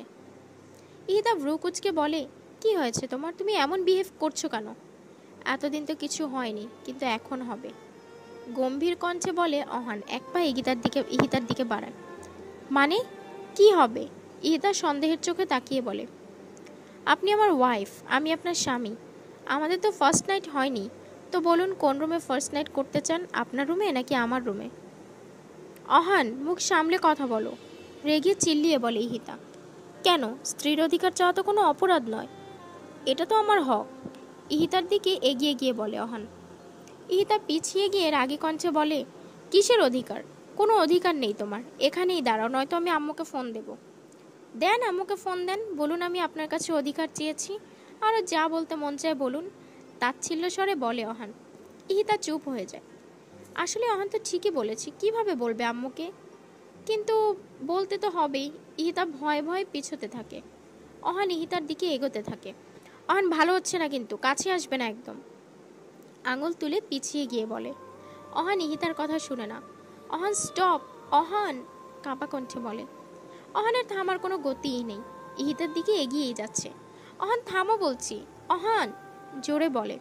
ইহিতা ভ্রু কুঁচকে বলে, কি হয়েছে তোমার? তুমি এমন বিহেভ করছো কেন? এতদিন তো কিছু হয়নি, কিন্তু এখন হবে, গম্ভীর কণ্ঠে বলে অহান এক পা ইহিতার দিকে বাড়ায়। মানে কি হবে? ইহিতা সন্দেহের চোখে তাকিয়ে বলে, আপনি আমার ওয়াইফ, আমি আপনার স্বামী। আমাদের তো ফার্স্ট নাইট হয়নি, তো বলুন কোন রুমে ফার্স্ট নাইট করতে চান, আপনার রুমে নাকি আমার রুমে? অহান, মুখ সামলে কথা বলো, রেগে চিল্লিয়ে বলে ইহিতা। কেন? স্ত্রীর অধিকার চাওয়া তো কোনো অপরাধ নয়, এটা তো আমার হক। ইহিতার দিকে এগিয়ে গিয়ে বলে অহান। ইহিতা পিছিয়ে গিয়ে রাগী কণ্ঠে বলে, কিসের অধিকার? কোনো অধিকার নেই তোমার, এখানেই দাঁড়াও, নয়তো আমি আম্মুকে ফোন দেব। দেন, আম্মুকে ফোন দেন, বলুন আমি আপনার কাছে অধিকার চেয়েছি, আরও যা বলতে মন চায় বলুন, তাচ্ছিল্য স্বরে বলে অহান। ইহিতা চুপ হয়ে যায়। আসলে অহান তো ঠিকই বলেছি, কিভাবে বলবে আম্মুকে? কিন্তু বলতে তো হবেই। ইহিতা ভয়ে ভয়ে পিছোতে থাকে। অহান ইহিতার দিকে এগোতে থাকে। অহান, ভালো হচ্ছে না কিন্তু, কাছে আসবে না একদম। আঙুল তুলে পিছিয়ে গিয়ে বলে। অহান ইহিতার কথা শুনে না। অহান স্টপ, অহান, কাঁপা কণ্ঠে বলে। অহানের থামার কোনো গতিই নেই, ইহিতার দিকে এগিয়েই যাচ্ছে। অহান থামো বলছি, অহান, জোরে বলে।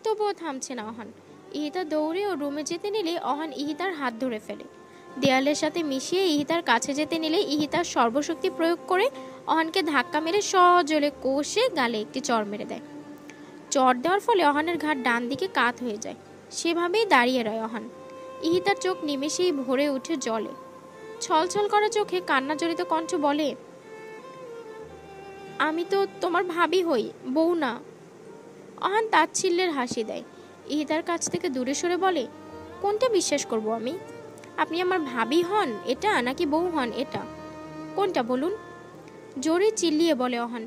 তবুও থামছে না অহান। ইহিতা দৌড়ে ও রুমে যেতে নিলে অহান ইহিতার হাত ধরে ফেলে। দেয়ালের সাথে মিশিয়ে ইহিতার কাছে যেতে নিলে ইহিতার সর্বশক্তি প্রয়োগ করে অহানকে ধাক্কা মেরে সজোরে কষে গালে একটি চড় মেরে দেয়। চড় দেওয়ার ফলে অহানের ঘাট ডান দিকে কাত হয়ে যায়। সেভাবেই দাঁড়িয়ে রয় অহান। ইহিতার চোখ নিমেষেই ভরে উঠে জলে। ছলছল করা চোখে কান্না জড়িত কণ্ঠ বলে, আমি তো তোমার ভাবি হই, বউ না। অহান তাচ্ছিল্যের হাসি দেয়। ইহিতার কাছ থেকে দূরে সরে বলে, কোনটা বিশ্বাস করব আমি? আপনি আমার ভাবি হন এটা, নাকি বউ হন এটা? কোনটা বলুন? জোরে চিল্লিয়ে বলে অহান।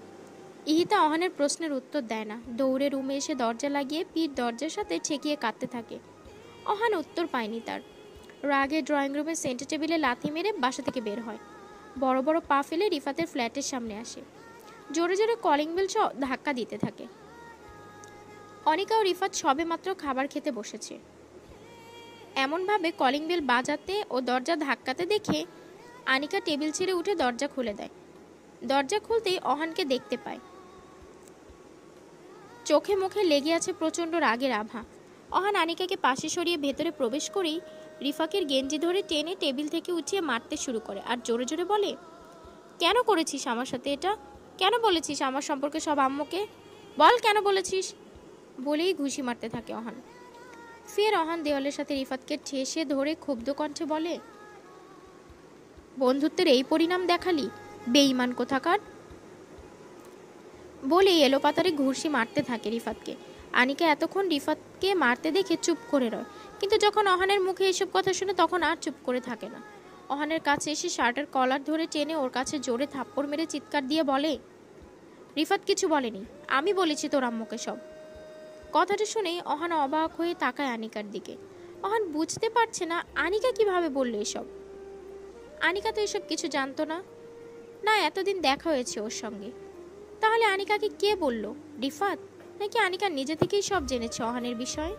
ইহিতা অহানের প্রশ্নের উত্তর দেয় না। দৌড়ে রুমে এসে দরজা লাগিয়ে পিঠ দরজার সাথে ঠেকিয়ে কাঁদতে থাকে। অহান উত্তর পায়নি তার। রাগে ড্রয়িং রুমের সেন্টার টেবিলে লাথি মেরে বাসা থেকে বের হয়। বড় বড় পা ফেলে রিফাতের ফ্ল্যাটের সামনে আসে। জোরে জোরে কলিং বেল সহ ধাক্কা দিতে থাকে। অনিকা ও রিফাত সবে মাত্র খাবার খেতে বসেছে। এমনভাবে কলিং বেল বাজাতে ও দরজা ধাক্কাতে দেখে আনিকা টেবিল ছেড়ে উঠে দরজা খুলে দেয়। দরজা খুলতেই অহানকে দেখতে পায়। চোখে মুখে লেগে আছে প্রচণ্ড রাগের আভা। অহান আনিকাকে পাশে সরিয়ে ভেতরে প্রবেশ করেই রিফাকের গেঞ্জি ধরে টেনে টেবিল থেকে উঠিয়ে মারতে শুরু করে আর জোরে জোরে বলে, কেন করেছিস আমার সাথে এটা? কেন বলেছিস আমার সম্পর্কে সব আম্মুকে? বল কেন বলেছিস? বলেই ঘুষি মারতে থাকে অহান। ফের অহান দেওয়ালের সাথে রিফাতকে ঠেসে ধরে ক্ষুব্ধ কণ্ঠে বলে, বন্ধুত্বের এই পরিণাম দেখালি, বেঈমান কোথাকার! বলেই এলোপাতারে ঘুষি মারতে থাকে রিফাতকে। আনিকা এতক্ষণ রিফাতকে মারতে দেখে চুপ করে রয়, কিন্তু যখন অহানের মুখে এসব কথা শুনে তখন আর চুপ করে থাকে না। অহানের কাছে এসে শার্টের কলার ধরে টেনে ওর কাছে জোরে থাপ্পড় মেরে চিৎকার দিয়ে বলে, রিফাত কিছু বলেনি, আমি বলেছি তোর আম্মুকে সব। কথাটা শুনেই অহান অবাক হয়ে তাকায় আনিকার দিকে। অহান বুঝতে পারছে না আনিকা কিভাবে বললো এসব। আনিকা তো এসব কিছু জানতো না, না এতদিন দেখা হয়েছে ওর সঙ্গে। তাহলে আনিকাকে কে বলল? রিফাত? নাকি আনিকা নিজে থেকেই সব জেনেছে অহানের বিষয়ে?